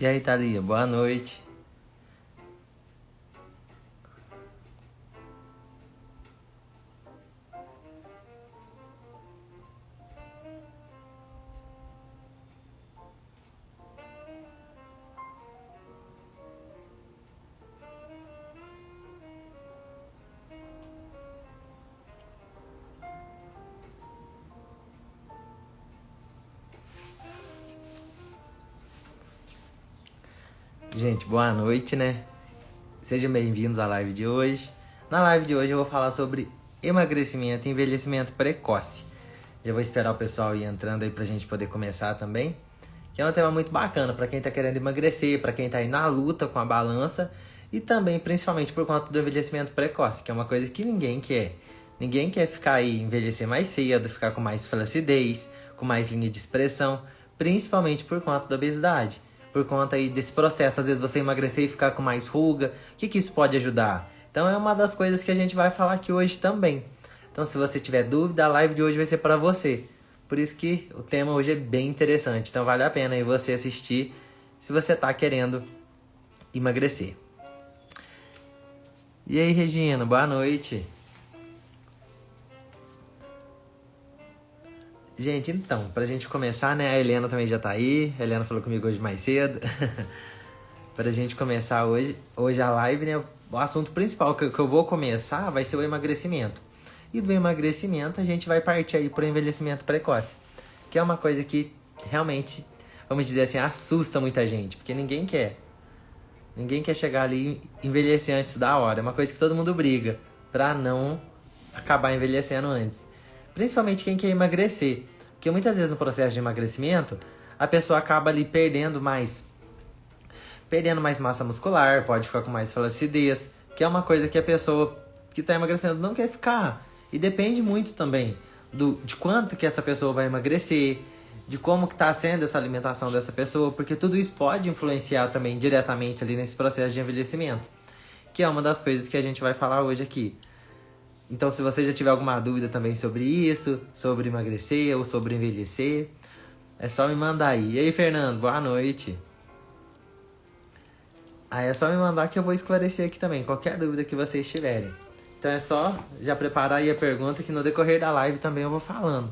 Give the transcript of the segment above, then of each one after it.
E aí, Thalia, boa noite. Gente, boa noite, né? Sejam bem-vindos à live de hoje. Na live de hoje eu vou falar sobre emagrecimento e envelhecimento precoce. Já vou esperar o pessoal ir entrando aí pra gente poder começar também. Que é um tema muito bacana pra quem tá querendo emagrecer, pra quem tá aí na luta com a balança e também, principalmente, por conta do envelhecimento precoce, que é uma coisa que ninguém quer. Ninguém quer ficar aí, envelhecer mais cedo, ficar com mais flacidez, com mais linha de expressão, principalmente por conta da obesidade. Por conta aí desse processo, às vezes você emagrecer e ficar com mais ruga, o que isso pode ajudar? Então é uma das coisas que a gente vai falar aqui hoje também. Então se você tiver dúvida, a live de hoje vai ser para você. Por isso que o tema hoje é bem interessante. Então vale a pena aí você assistir se você tá querendo emagrecer. E aí, Regina, boa noite. Gente, então, pra gente começar, né? A Helena também já tá aí. A Helena falou comigo hoje mais cedo. Pra gente começar hoje a live, né? O assunto principal que eu vou começar vai ser o emagrecimento. E do emagrecimento a gente vai partir aí pro envelhecimento precoce. Que é uma coisa que realmente, vamos dizer assim, assusta muita gente. Porque ninguém quer. Ninguém quer chegar ali e envelhecer antes da hora. É uma coisa que todo mundo briga pra não acabar envelhecendo antes. Principalmente quem quer emagrecer. Porque muitas vezes no processo de emagrecimento, a pessoa acaba ali perdendo mais massa muscular, pode ficar com mais flacidez, que é uma coisa que a pessoa que está emagrecendo não quer ficar. E depende muito também de quanto que essa pessoa vai emagrecer, de como que está sendo essa alimentação dessa pessoa, porque tudo isso pode influenciar também diretamente ali nesse processo de envelhecimento, que é uma das coisas que a gente vai falar hoje aqui. Então, se você já tiver alguma dúvida também sobre isso, sobre emagrecer ou sobre envelhecer, é só me mandar aí. E aí, Fernando, boa noite. Aí é só me mandar que eu vou esclarecer aqui também, qualquer dúvida que vocês tiverem. Então é só já preparar aí a pergunta que no decorrer da live também eu vou falando.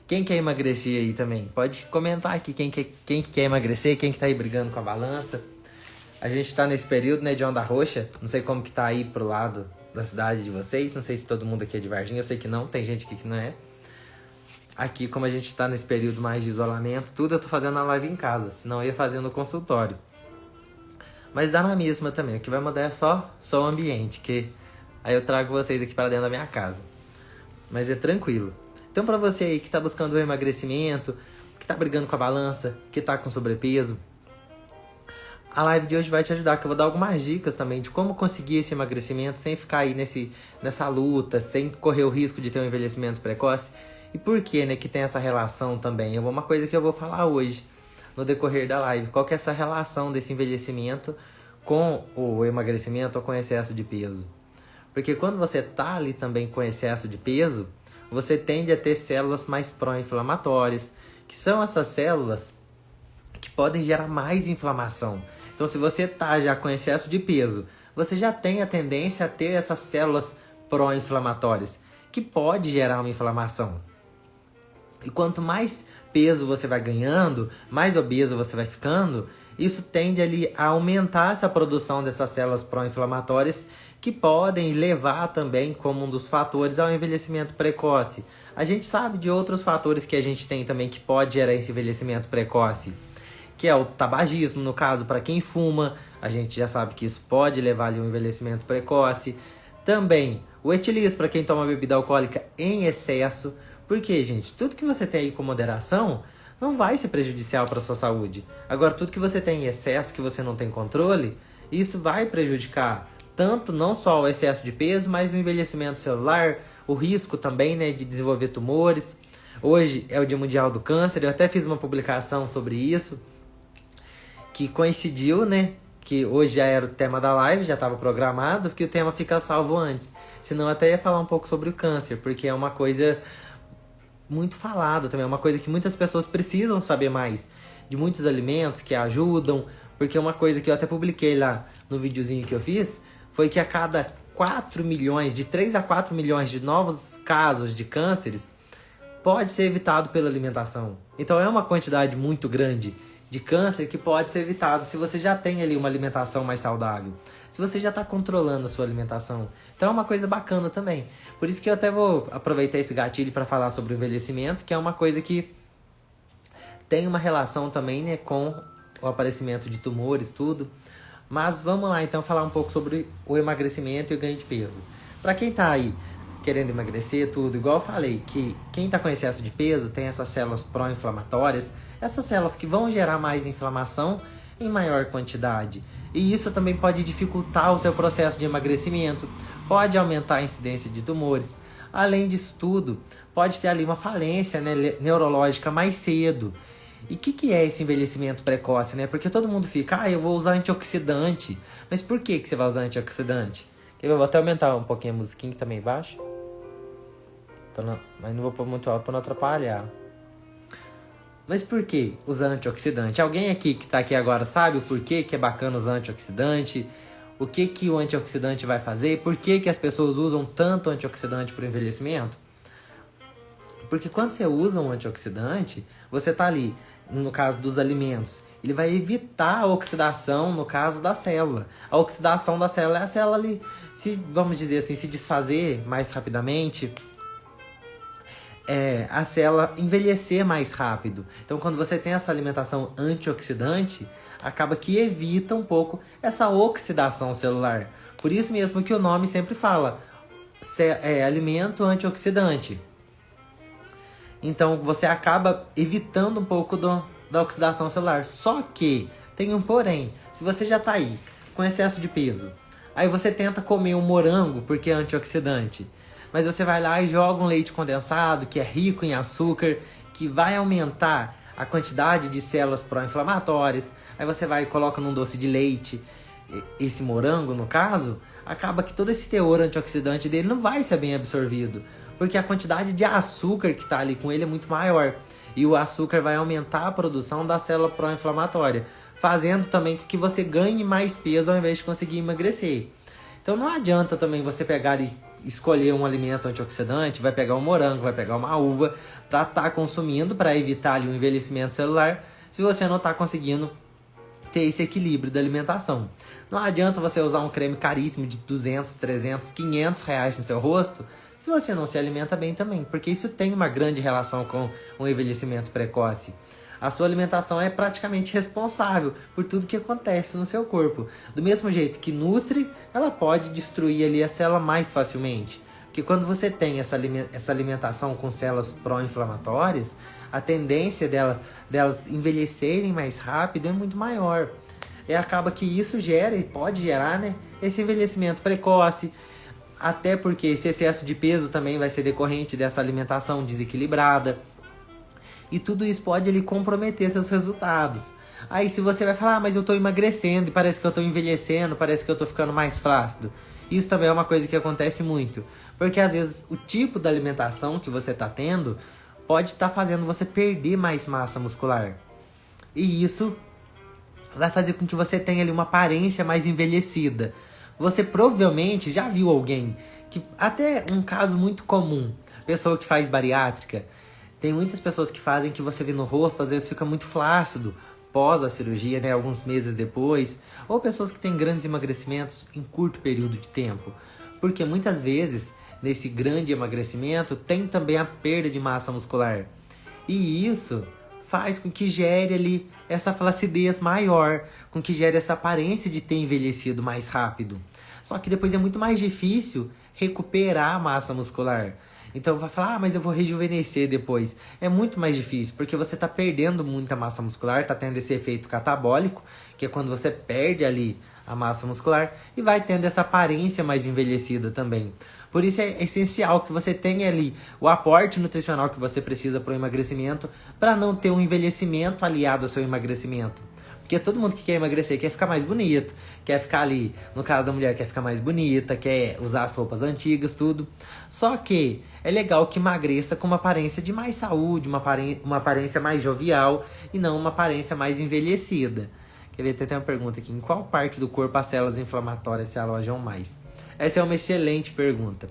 Quem quer emagrecer aí também? Pode comentar aqui quem que quer emagrecer, quem que tá aí brigando com a balança. A gente tá nesse período, né, de onda roxa. Não sei como que tá aí pro lado da cidade de vocês. Não sei se todo mundo aqui é de Varginha. Eu sei que não, tem gente aqui que não é. Aqui, como a gente tá nesse período mais de isolamento, tudo eu tô fazendo a live em casa. Senão eu ia fazer no consultório. Mas dá na mesma também. O que vai mudar é só o ambiente. Que aí eu trago vocês aqui para dentro da minha casa. Mas é tranquilo. Então pra você aí que tá buscando o emagrecimento, que tá brigando com a balança, que tá com sobrepeso, a live de hoje vai te ajudar, que eu vou dar algumas dicas também de como conseguir esse emagrecimento sem ficar aí nessa luta, sem correr o risco de ter um envelhecimento precoce. E por que, né, que tem essa relação também? É uma coisa que eu vou falar hoje, no decorrer da live. Qual que é essa relação desse envelhecimento com o emagrecimento ou com o excesso de peso? Porque quando você tá ali também com excesso de peso, você tende a ter células mais pró-inflamatórias, que são essas células que podem gerar mais inflamação. Então, se você tá já com excesso de peso, você já tem a tendência a ter essas células pró-inflamatórias, que pode gerar uma inflamação. E quanto mais peso você vai ganhando, mais obeso você vai ficando, isso tende ali a aumentar essa produção dessas células pró-inflamatórias, que podem levar também como um dos fatores ao envelhecimento precoce. A gente sabe de outros fatores que a gente tem também que pode gerar esse envelhecimento precoce, que é o tabagismo, no caso, para quem fuma, a gente já sabe que isso pode levar ali a um envelhecimento precoce. Também o etilismo para quem toma bebida alcoólica em excesso, porque, gente, tudo que você tem aí com moderação não vai ser prejudicial para a sua saúde. Agora, tudo que você tem em excesso, que você não tem controle, isso vai prejudicar tanto não só o excesso de peso, mas o envelhecimento celular, o risco também, né, de desenvolver tumores. Hoje é o Dia Mundial do Câncer, eu até fiz uma publicação sobre isso, que coincidiu, né, que hoje já era o tema da live, já estava programado, porque o tema fica salvo antes. Senão eu até ia falar um pouco sobre o câncer, porque é uma coisa muito falada também, é uma coisa que muitas pessoas precisam saber mais, de muitos alimentos que ajudam, Porque uma coisa que eu até publiquei lá no videozinho que eu fiz foi que a cada 4 milhões, de 3 a 4 milhões de novos casos de cânceres, pode ser evitado pela alimentação. Então é uma quantidade muito grande de câncer que pode ser evitado se você já tem ali uma alimentação mais saudável. Se você já está controlando a sua alimentação. Então é uma coisa bacana também. Por isso que eu até vou aproveitar esse gatilho para falar sobre o envelhecimento, que é uma coisa que tem uma relação também, né, com o aparecimento de tumores, tudo. Mas vamos lá então falar um pouco sobre o emagrecimento e o ganho de peso. Para quem tá aí querendo emagrecer, tudo, igual eu falei, que quem tá com excesso de peso tem essas células pró-inflamatórias, essas células que vão gerar mais inflamação em maior quantidade. E isso também pode dificultar o seu processo de emagrecimento, pode aumentar a incidência de tumores. Além disso tudo, pode ter ali uma falência, né, neurológica mais cedo. E o que é esse envelhecimento precoce, né? Porque todo mundo fica, eu vou usar antioxidante. Mas por que você vai usar antioxidante? Eu vou até aumentar um pouquinho a musiquinha que tá meio baixo. Mas não vou pôr muito alto pra não atrapalhar. Mas por que usar antioxidante? Alguém aqui que tá aqui agora sabe o porquê que é bacana usar antioxidante? O que o antioxidante vai fazer? Por que as pessoas usam tanto antioxidante para o envelhecimento? Porque quando você usa um antioxidante, você tá ali, no caso dos alimentos, ele vai evitar a oxidação, no caso da célula. A oxidação da célula é a célula ali, vamos dizer assim, se desfazer mais rapidamente, a célula envelhecer mais rápido. Então, quando você tem essa alimentação antioxidante, acaba que evita um pouco essa oxidação celular. Por isso mesmo que o nome sempre fala, alimento antioxidante. Então, você acaba evitando um pouco da oxidação celular. Só que, tem um porém, se você já tá aí com excesso de peso, aí você tenta comer um morango porque é antioxidante, mas você vai lá e joga um leite condensado, que é rico em açúcar, que vai aumentar a quantidade de células pró-inflamatórias, aí você vai e coloca num doce de leite, esse morango no caso, acaba que todo esse teor antioxidante dele não vai ser bem absorvido, porque a quantidade de açúcar que está ali com ele é muito maior. E o açúcar vai aumentar a produção da célula pró-inflamatória, fazendo também com que você ganhe mais peso ao invés de conseguir emagrecer. Então não adianta também você pegar e escolher um alimento antioxidante, vai pegar um morango, vai pegar uma uva, para estar consumindo, para evitar ali o envelhecimento celular, se você não está conseguindo ter esse equilíbrio da alimentação. Não adianta você usar um creme caríssimo de 200, 300, 500 reais no seu rosto, se você não se alimenta bem também, porque isso tem uma grande relação com o envelhecimento precoce. A sua alimentação é praticamente responsável por tudo que acontece no seu corpo. Do mesmo jeito que nutre, ela pode destruir ali a célula mais facilmente. Porque quando você tem essa alimentação com células pró-inflamatórias, a tendência delas envelhecerem mais rápido é muito maior. E acaba que isso gera e pode gerar, né, esse envelhecimento precoce. Até porque esse excesso de peso também vai ser decorrente dessa alimentação desequilibrada. E tudo isso pode ali comprometer seus resultados. Aí se você vai falar, mas eu tô emagrecendo e parece que eu tô envelhecendo, parece que eu tô ficando mais flácido. Isso também é uma coisa que acontece muito. Porque às vezes o tipo da alimentação que você tá tendo pode estar fazendo você perder mais massa muscular. E isso vai fazer com que você tenha ali uma aparência mais envelhecida. Você provavelmente já viu alguém, que até um caso muito comum, pessoa que faz bariátrica, tem muitas pessoas que fazem que você vê no rosto, às vezes fica muito flácido pós a cirurgia, né, alguns meses depois, ou pessoas que têm grandes emagrecimentos em curto período de tempo, porque muitas vezes nesse grande emagrecimento tem também a perda de massa muscular, e isso faz com que gere ali essa flacidez maior, com que gere essa aparência de ter envelhecido mais rápido. Só que depois é muito mais difícil recuperar a massa muscular. Então vai falar, mas eu vou rejuvenescer depois. É muito mais difícil, porque você está perdendo muita massa muscular, está tendo esse efeito catabólico, que é quando você perde ali a massa muscular, e vai tendo essa aparência mais envelhecida também. Por isso é essencial que você tenha ali o aporte nutricional que você precisa para o emagrecimento, para não ter um envelhecimento aliado ao seu emagrecimento. Porque todo mundo que quer emagrecer quer ficar mais bonito, quer ficar ali, no caso da mulher, quer ficar mais bonita, quer usar as roupas antigas, tudo. Só que é legal que emagreça com uma aparência de mais saúde, uma aparência mais jovial e não uma aparência mais envelhecida. Quer ver, tem uma pergunta aqui. Em qual parte do corpo as células inflamatórias se alojam mais? Essa é uma excelente pergunta.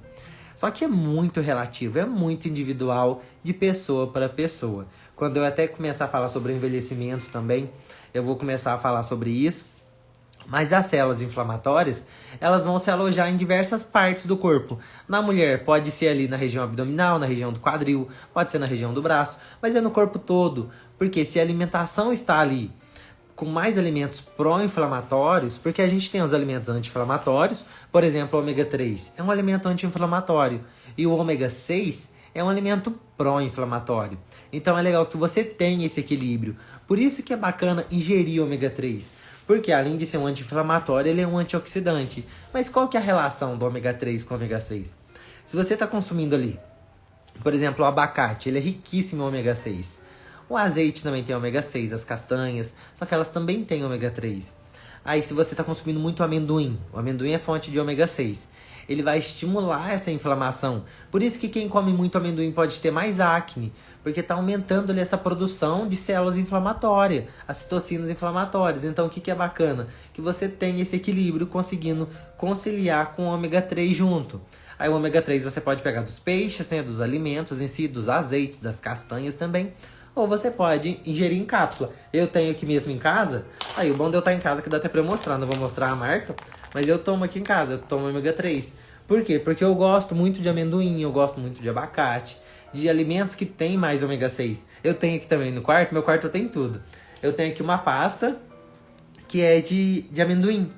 Só que é muito relativo, é muito individual de pessoa para pessoa. Quando eu até começar a falar sobre o envelhecimento também, eu vou começar a falar sobre isso. Mas as células inflamatórias, elas vão se alojar em diversas partes do corpo. Na mulher, pode ser ali na região abdominal, na região do quadril, pode ser na região do braço, mas é no corpo todo. Porque se a alimentação está ali com mais alimentos pró-inflamatórios, porque a gente tem os alimentos anti-inflamatórios, por exemplo, o ômega 3 é um alimento anti-inflamatório e o ômega 6 é um alimento pró-inflamatório. Então é legal que você tenha esse equilíbrio. Por isso que é bacana ingerir ômega 3, porque além de ser um anti-inflamatório, ele é um antioxidante. Mas qual que é a relação do ômega 3 com o ômega 6? Se você está consumindo ali, por exemplo, o abacate, ele é riquíssimo em ômega 6. O azeite também tem ômega 6, as castanhas, só que elas também têm ômega 3. Aí se você está consumindo muito amendoim, o amendoim é fonte de ômega 6. Ele vai estimular essa inflamação. Por isso que quem come muito amendoim pode ter mais acne, porque está aumentando ali essa produção de células inflamatórias, as citocinas inflamatórias. Então o que é bacana? Que você tem esse equilíbrio conseguindo conciliar com o ômega 3 junto. Aí o ômega 3 você pode pegar dos peixes, né, dos alimentos em si, dos azeites, das castanhas também. Ou você pode ingerir em cápsula. Eu tenho aqui mesmo em casa. Aí o bom de eu estar em casa que dá até pra eu mostrar. Não vou mostrar a marca, mas eu tomo aqui em casa. Eu tomo ômega 3. Por quê? Porque eu gosto muito de amendoim, eu gosto muito de abacate, de alimentos que tem mais ômega 6. Eu tenho aqui também no quarto, meu quarto eu tenho tudo. Eu tenho aqui uma pasta que é de amendoim.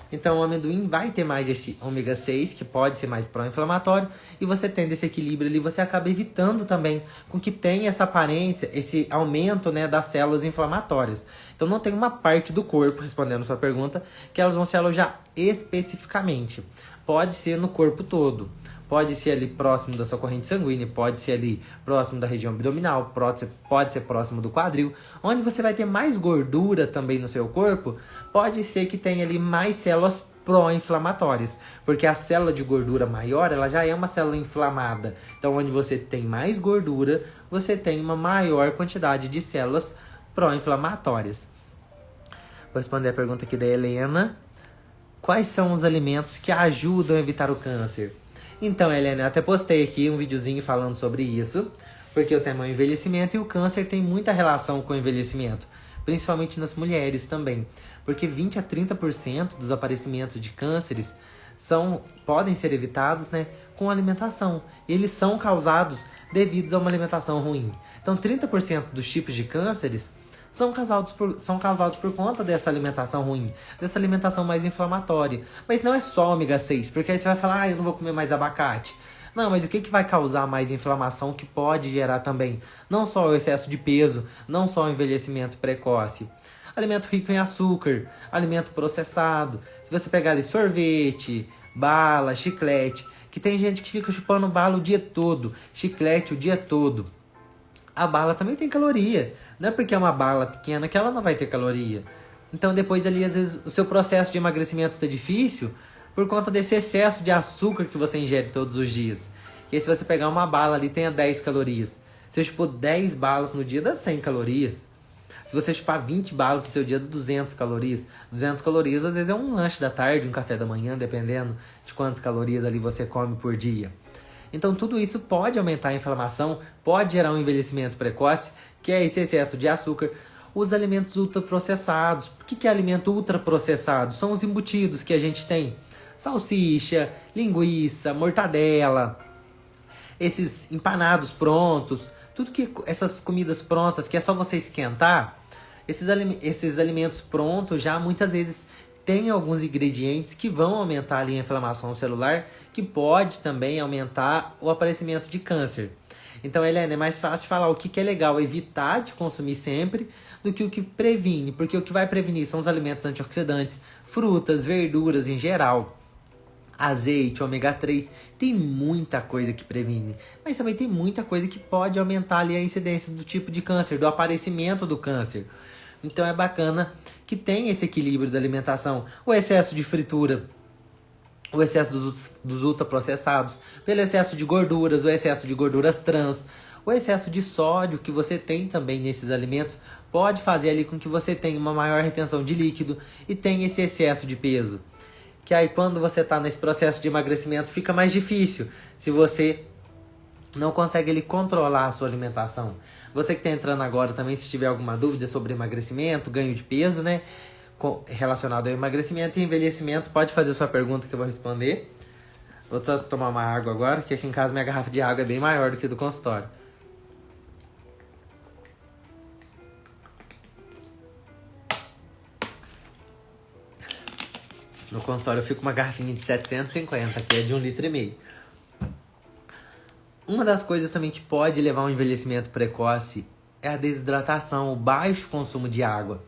Então o amendoim vai ter mais esse ômega 6, que pode ser mais pró-inflamatório, e você tendo esse equilíbrio ali, você acaba evitando também com que tenha essa aparência, esse aumento, né, das células inflamatórias. Então não tem uma parte do corpo, respondendo a sua pergunta, que elas vão se alojar especificamente. Pode ser no corpo todo. Pode ser ali próximo da sua corrente sanguínea, pode ser ali próximo da região abdominal, pode ser próximo do quadril. Onde você vai ter mais gordura também no seu corpo, pode ser que tenha ali mais células pró-inflamatórias. Porque a célula de gordura maior, ela já é uma célula inflamada. Então, onde você tem mais gordura, você tem uma maior quantidade de células pró-inflamatórias. Vou responder a pergunta aqui da Helena. Quais são os alimentos que ajudam a evitar o câncer? Então, Helena, eu até postei aqui um videozinho falando sobre isso, porque o tema é o envelhecimento e o câncer tem muita relação com o envelhecimento, principalmente nas mulheres também, porque 20 a 30% dos aparecimentos de cânceres podem ser evitados, né, com alimentação, e eles são causados devido a uma alimentação ruim. Então, 30% dos tipos de cânceres são causados por conta dessa alimentação ruim, dessa alimentação mais inflamatória. Mas não é só ômega 6, porque aí você vai falar, eu não vou comer mais abacate. Não, mas o que vai causar mais inflamação que pode gerar também? Não só o excesso de peso, não só o envelhecimento precoce. Alimento rico em açúcar, alimento processado. Se você pegar ali sorvete, bala, chiclete, que tem gente que fica chupando bala o dia todo, chiclete o dia todo. A bala também tem caloria. Não é porque é uma bala pequena que ela não vai ter caloria. Então depois ali, às vezes, o seu processo de emagrecimento está difícil por conta desse excesso de açúcar que você ingere todos os dias. E aí, se você pegar uma bala ali, tenha 10 calorias. Se você chupar 10 balas no dia, dá 100 calorias. Se você chupar 20 balas no seu dia, dá 200 calorias. 200 calorias, às vezes, é um lanche da tarde, um café da manhã, dependendo de quantas calorias ali você come por dia. Então tudo isso pode aumentar a inflamação, pode gerar um envelhecimento precoce, que é esse excesso de açúcar. Os alimentos ultraprocessados. O que é alimento ultraprocessado? São os embutidos que a gente tem. Salsicha, linguiça, mortadela, esses empanados prontos, essas comidas prontas que é só você esquentar, esses alimentos prontos já muitas vezes tem alguns ingredientes que vão aumentar ali a inflamação celular, que pode também aumentar o aparecimento de câncer. Então, Helena, é mais fácil falar o que é legal evitar de consumir sempre do que o que previne, porque o que vai prevenir são os alimentos antioxidantes, frutas, verduras em geral, azeite, ômega 3, tem muita coisa que previne, mas também tem muita coisa que pode aumentar ali a incidência do tipo de câncer, do aparecimento do câncer. Então é bacana que tem esse equilíbrio da alimentação. O excesso de fritura, o excesso dos ultraprocessados, pelo excesso de gorduras, o excesso de gorduras trans, O excesso de sódio que você tem também nesses alimentos pode fazer ali com que você tenha uma maior retenção de líquido e tenha esse excesso de peso. Que aí quando você está nesse processo de emagrecimento fica mais difícil se você não consegue ali controlar a sua alimentação. Você que está entrando agora também, se tiver alguma dúvida sobre emagrecimento, ganho de peso, né, relacionado ao emagrecimento e envelhecimento, pode fazer sua pergunta que eu vou responder. Vou só tomar uma água agora, que aqui em casa minha garrafa de água é bem maior do que do consultório. No consultório eu fico com uma garrafinha de 750, que é de 1,5 litro. Uma das coisas também que pode levar a um envelhecimento precoce é a desidratação, o baixo consumo de água.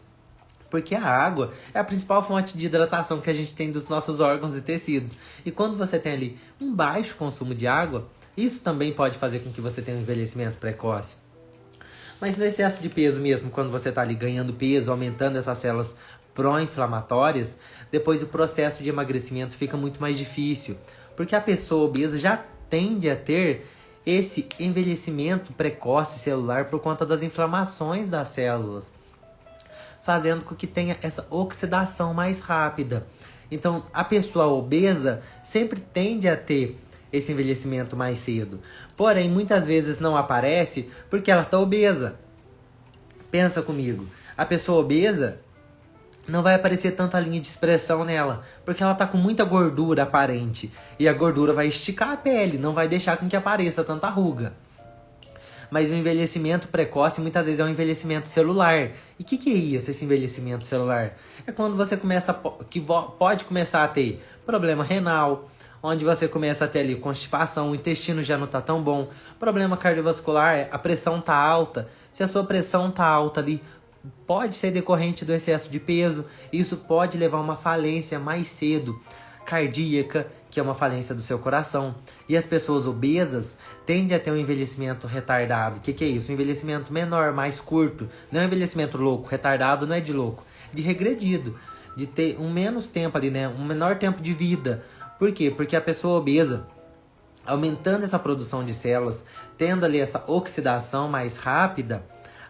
Porque a água é a principal fonte de hidratação que a gente tem dos nossos órgãos e tecidos. E quando você tem ali um baixo consumo de água, isso também pode fazer com que você tenha um envelhecimento precoce. Mas no excesso de peso mesmo, quando você está ali ganhando peso, aumentando essas células pró-inflamatórias, depois o processo de emagrecimento fica muito mais difícil. Porque a pessoa obesa já tende a ter esse envelhecimento precoce celular por conta das inflamações das células, fazendo com que tenha essa oxidação mais rápida. Então, a pessoa obesa sempre tende a ter esse envelhecimento mais cedo. Porém, muitas vezes não aparece porque ela está obesa. Pensa comigo, a pessoa obesa não vai aparecer tanta linha de expressão nela, porque ela está com muita gordura aparente. E a gordura vai esticar a pele, não vai deixar com que apareça tanta ruga. Mas o envelhecimento precoce muitas vezes é um envelhecimento celular. E o que é isso, esse envelhecimento celular? É quando você pode começar a ter problema renal, onde você começa a ter ali constipação, o intestino já não está tão bom, problema cardiovascular, a pressão está alta. Se a sua pressão está alta ali, pode ser decorrente do excesso de peso. Isso pode levar a uma falência mais cedo, cardíaca, que é uma falência do seu coração. E as pessoas obesas tendem a ter um envelhecimento retardado. O que é isso? Um envelhecimento menor, mais curto. Não é um envelhecimento louco. Retardado não é de louco. De regredido. De ter um menos tempo ali, né? Um menor tempo de vida. Por quê? Porque a pessoa obesa, aumentando essa produção de células, tendo ali essa oxidação mais rápida,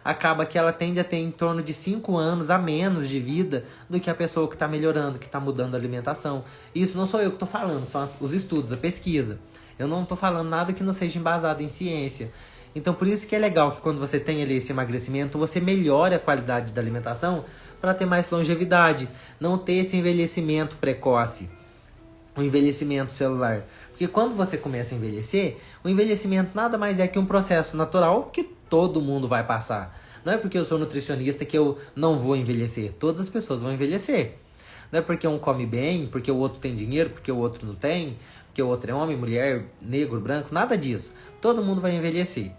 acaba que ela tende a ter em torno de 5 anos a menos de vida do que a pessoa que está melhorando, que está mudando a alimentação. Isso não sou eu que estou falando, são os estudos, a pesquisa. Eu não estou falando nada que não seja embasado em ciência. Então, por isso que é legal que quando você tem ali esse emagrecimento, você melhore a qualidade da alimentação para ter mais longevidade, não ter esse envelhecimento precoce, o envelhecimento celular. Porque quando você começa a envelhecer, o envelhecimento nada mais é que um processo natural que todo mundo vai passar. Não é porque eu sou nutricionista que eu não vou envelhecer. Todas as pessoas vão envelhecer. Não é porque um come bem, porque o outro tem dinheiro, porque o outro não tem, porque o outro é homem, mulher, negro, branco, nada disso. Todo mundo vai envelhecer.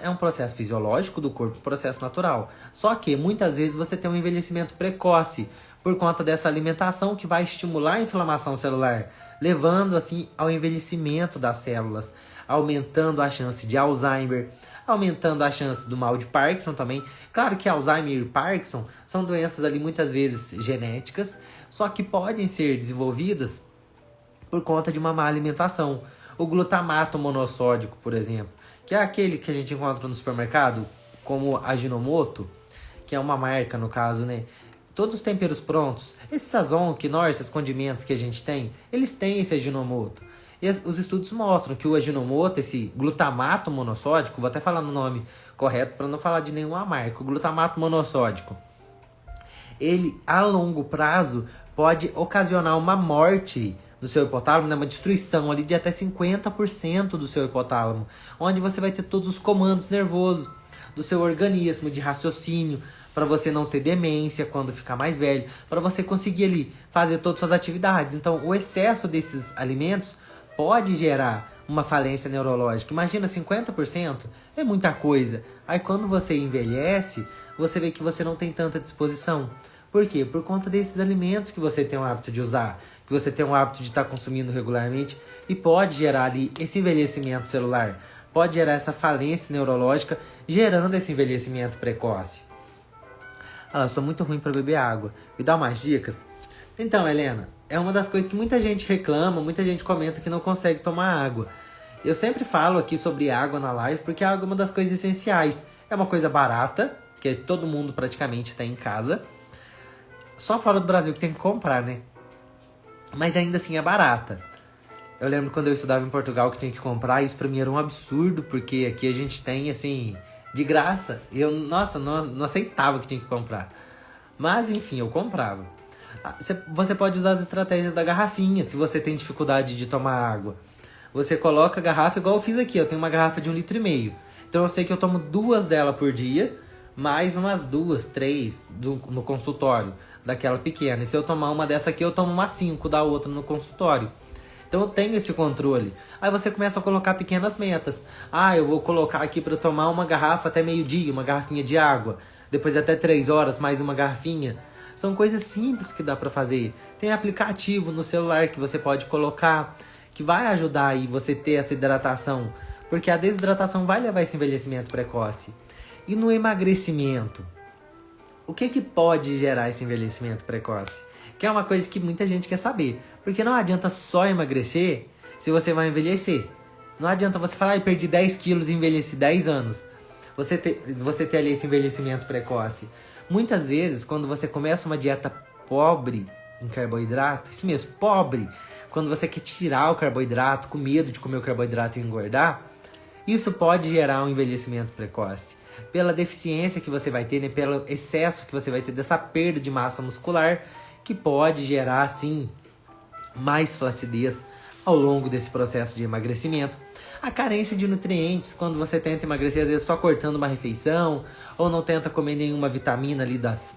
É um processo fisiológico do corpo, um processo natural. Só que muitas vezes você tem um envelhecimento precoce por conta dessa alimentação que vai estimular a inflamação celular, levando assim ao envelhecimento das células, aumentando a chance de Alzheimer, aumentando a chance do mal de Parkinson também. Claro que Alzheimer e Parkinson são doenças ali muitas vezes genéticas, só que podem ser desenvolvidas por conta de uma má alimentação. O glutamato monossódico, por exemplo, que é aquele que a gente encontra no supermercado, como a Ajinomoto, que é uma marca no caso, né? Todos os temperos prontos, esse sazon, quinor, esses condimentos que a gente tem, eles têm esse Ajinomoto. E os estudos mostram que o Ajinomoto, esse glutamato monossódico, vou até falar no nome correto para não falar de nenhuma marca, o glutamato monossódico, ele a longo prazo pode ocasionar uma morte do seu hipotálamo, né? Uma destruição ali de até 50% do seu hipotálamo, onde você vai ter todos os comandos nervosos do seu organismo, de raciocínio, para você não ter demência quando ficar mais velho, para você conseguir ali fazer todas as suas atividades. Então, o excesso desses alimentos pode gerar uma falência neurológica. Imagina, 50% é muita coisa. Aí quando você envelhece, você vê que você não tem tanta disposição. Por quê? Por conta desses alimentos que você tem o hábito de usar, que você tem o hábito de estar consumindo regularmente, e pode gerar ali esse envelhecimento celular, pode gerar essa falência neurológica, gerando esse envelhecimento precoce. Ah, eu sou muito ruim para beber água. Me dá umas dicas? Então, Helena, é uma das coisas que muita gente reclama, muita gente comenta que não consegue tomar água. Eu sempre falo aqui sobre água na live, porque a água é uma das coisas essenciais. É uma coisa barata, que todo mundo praticamente tem em casa. Só fora do Brasil que tem que comprar, né? Mas ainda assim é barata. Eu lembro quando eu estudava em Portugal que tinha que comprar, isso pra mim era um absurdo, porque aqui a gente tem, assim, de graça. E eu, nossa, não aceitava que tinha que comprar. Mas, enfim, eu comprava. Você pode usar as estratégias da garrafinha, se você tem dificuldade de tomar água. Você coloca a garrafa, igual eu fiz aqui, eu tenho uma garrafa de 1,5 litro. Então eu sei que eu tomo 2 dela por dia, mais umas 2, 3 no consultório, daquela pequena. E se eu tomar uma dessa aqui, eu tomo umas 5 da outra no consultório. Então eu tenho esse controle. Aí você começa a colocar pequenas metas. Eu vou colocar aqui para tomar uma garrafa até meio-dia, uma garrafinha de água. Depois até 3 horas, mais uma garrafinha. São coisas simples que dá para fazer. Tem aplicativo no celular que você pode colocar, que vai ajudar aí você ter essa hidratação. Porque a desidratação vai levar a esse envelhecimento precoce. E no emagrecimento, o que pode gerar esse envelhecimento precoce? Que é uma coisa que muita gente quer saber. Porque não adianta só emagrecer se você vai envelhecer. Não adianta você falar, perdi 10 quilos e envelheci 10 anos. Você ter ali esse envelhecimento precoce. Muitas vezes, quando você começa uma dieta pobre em carboidrato, isso mesmo, pobre, quando você quer tirar o carboidrato, com medo de comer o carboidrato e engordar, isso pode gerar um envelhecimento precoce. Pela deficiência que você vai ter, né, pelo excesso que você vai ter dessa perda de massa muscular, que pode gerar, sim, mais flacidez ao longo desse processo de emagrecimento. A carência de nutrientes, quando você tenta emagrecer, às vezes só cortando uma refeição, ou não tenta comer nenhuma vitamina ali das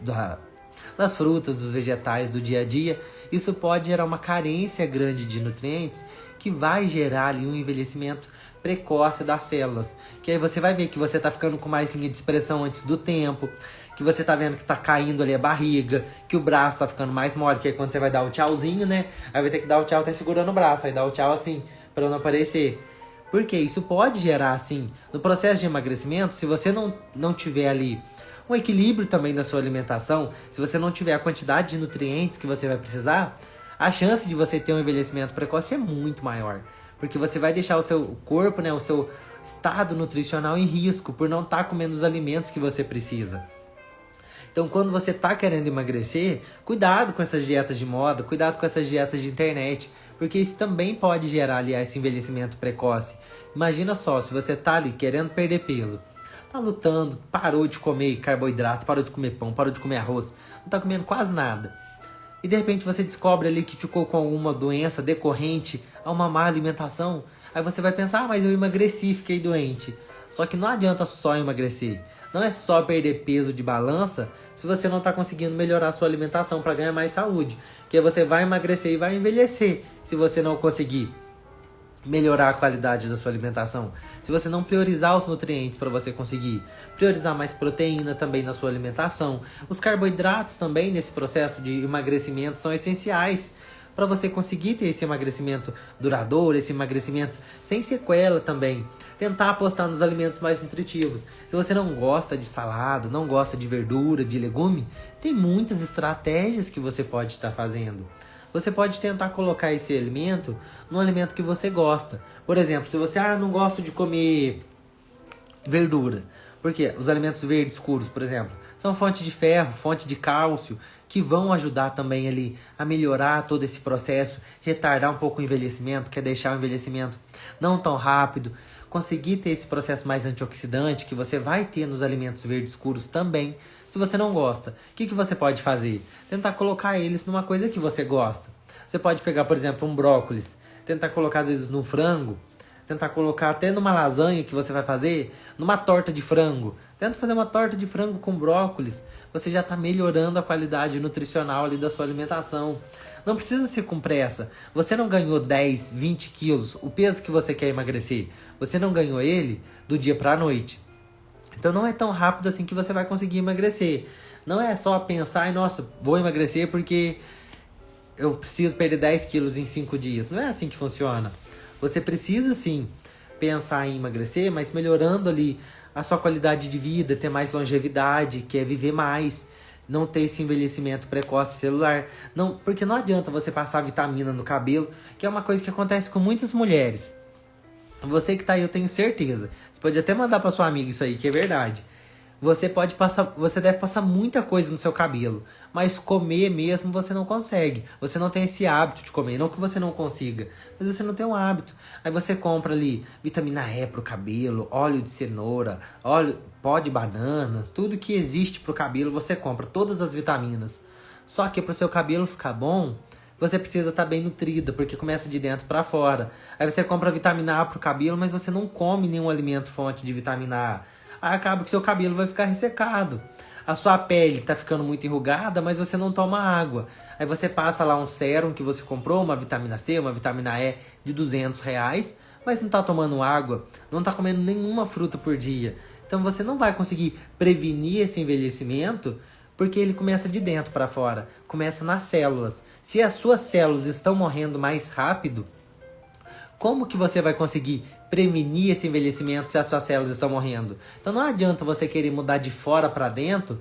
frutas, dos vegetais do dia a dia, isso pode gerar uma carência grande de nutrientes, que vai gerar ali um envelhecimento precoce das células. Que aí você vai ver que você tá ficando com mais linha de expressão antes do tempo, que você tá vendo que tá caindo ali a barriga, que o braço tá ficando mais mole, que aí quando você vai dar o tchauzinho, né, aí vai ter que dar o tchau até segurando o braço, aí dá o tchau assim, pra não aparecer. Porque isso pode gerar, assim, no processo de emagrecimento, se você não tiver ali um equilíbrio também da sua alimentação, se você não tiver a quantidade de nutrientes que você vai precisar, a chance de você ter um envelhecimento precoce é muito maior. Porque você vai deixar o seu corpo, né, o seu estado nutricional em risco por não estar comendo os alimentos que você precisa. Então, quando você está querendo emagrecer, cuidado com essas dietas de moda, cuidado com essas dietas de internet, porque isso também pode gerar, aliás, esse envelhecimento precoce. Imagina só, se você tá ali querendo perder peso, tá lutando, parou de comer carboidrato, parou de comer pão, parou de comer arroz, não tá comendo quase nada. E de repente você descobre ali que ficou com alguma doença decorrente a uma má alimentação. Aí você vai pensar, mas eu emagreci, fiquei doente. Só que não adianta só emagrecer. Não é só perder peso de balança se você não está conseguindo melhorar a sua alimentação para ganhar mais saúde. Porque você vai emagrecer e vai envelhecer se você não conseguir melhorar a qualidade da sua alimentação. Se você não priorizar os nutrientes para você conseguir priorizar mais proteína também na sua alimentação. Os carboidratos também nesse processo de emagrecimento são essenciais para você conseguir ter esse emagrecimento duradouro, esse emagrecimento sem sequela também. Tentar apostar nos alimentos mais nutritivos. Se você não gosta de salada, não gosta de verdura, de legume, tem muitas estratégias que você pode estar fazendo. Você pode tentar colocar esse alimento num alimento que você gosta. Por exemplo, se você não gosta de comer verdura, porque os alimentos verdes escuros, por exemplo, são fonte de ferro, fonte de cálcio, que vão ajudar também ali a melhorar todo esse processo, retardar um pouco o envelhecimento, que é deixar o envelhecimento não tão rápido, conseguir ter esse processo mais antioxidante que você vai ter nos alimentos verdes escuros também. Se você não gosta, o que você pode fazer? Tentar colocar eles numa coisa que você gosta. Você pode pegar, por exemplo, um brócolis, tentar colocar às vezes no frango, tentar colocar até numa lasanha que você vai fazer, numa torta de frango. Tenta fazer uma torta de frango com brócolis. Você já está melhorando a qualidade nutricional ali da sua alimentação. Não precisa ser com pressa. Você não ganhou 10, 20 quilos, o peso que você quer emagrecer. Você não ganhou ele do dia para a noite. Então não é tão rápido assim que você vai conseguir emagrecer. Não é só pensar, nossa, vou emagrecer porque eu preciso perder 10 quilos em 5 dias. Não é assim que funciona. Você precisa sim pensar em emagrecer, mas melhorando ali a sua qualidade de vida, ter mais longevidade, que é viver mais, não ter esse envelhecimento precoce celular. Não, porque não adianta você passar vitamina no cabelo, que é uma coisa que acontece com muitas mulheres. Você que tá aí, eu tenho certeza. Você pode até mandar pra sua amiga isso aí, que é verdade. Você deve passar muita coisa no seu cabelo, mas comer mesmo você não consegue. Você não tem esse hábito de comer, não que você não consiga, mas você não tem um hábito. Aí você compra ali vitamina E pro cabelo, óleo de cenoura, óleo, pó de banana, tudo que existe pro cabelo você compra, todas as vitaminas. Só que pro seu cabelo ficar bom, você precisa estar bem nutrida, porque começa de dentro para fora. Aí você compra vitamina A pro cabelo, mas você não come nenhum alimento fonte de vitamina A. Aí acaba que seu cabelo vai ficar ressecado. A sua pele tá ficando muito enrugada, mas você não toma água. Aí você passa lá um sérum que você comprou, uma vitamina C, uma vitamina E de R$ 200, mas não tá tomando água, não tá comendo nenhuma fruta por dia. Então você não vai conseguir prevenir esse envelhecimento, porque ele começa de dentro para fora, começa nas células. Se as suas células estão morrendo mais rápido, como que você vai conseguir prevenir esse envelhecimento se as suas células estão morrendo? Então não adianta você querer mudar de fora para dentro,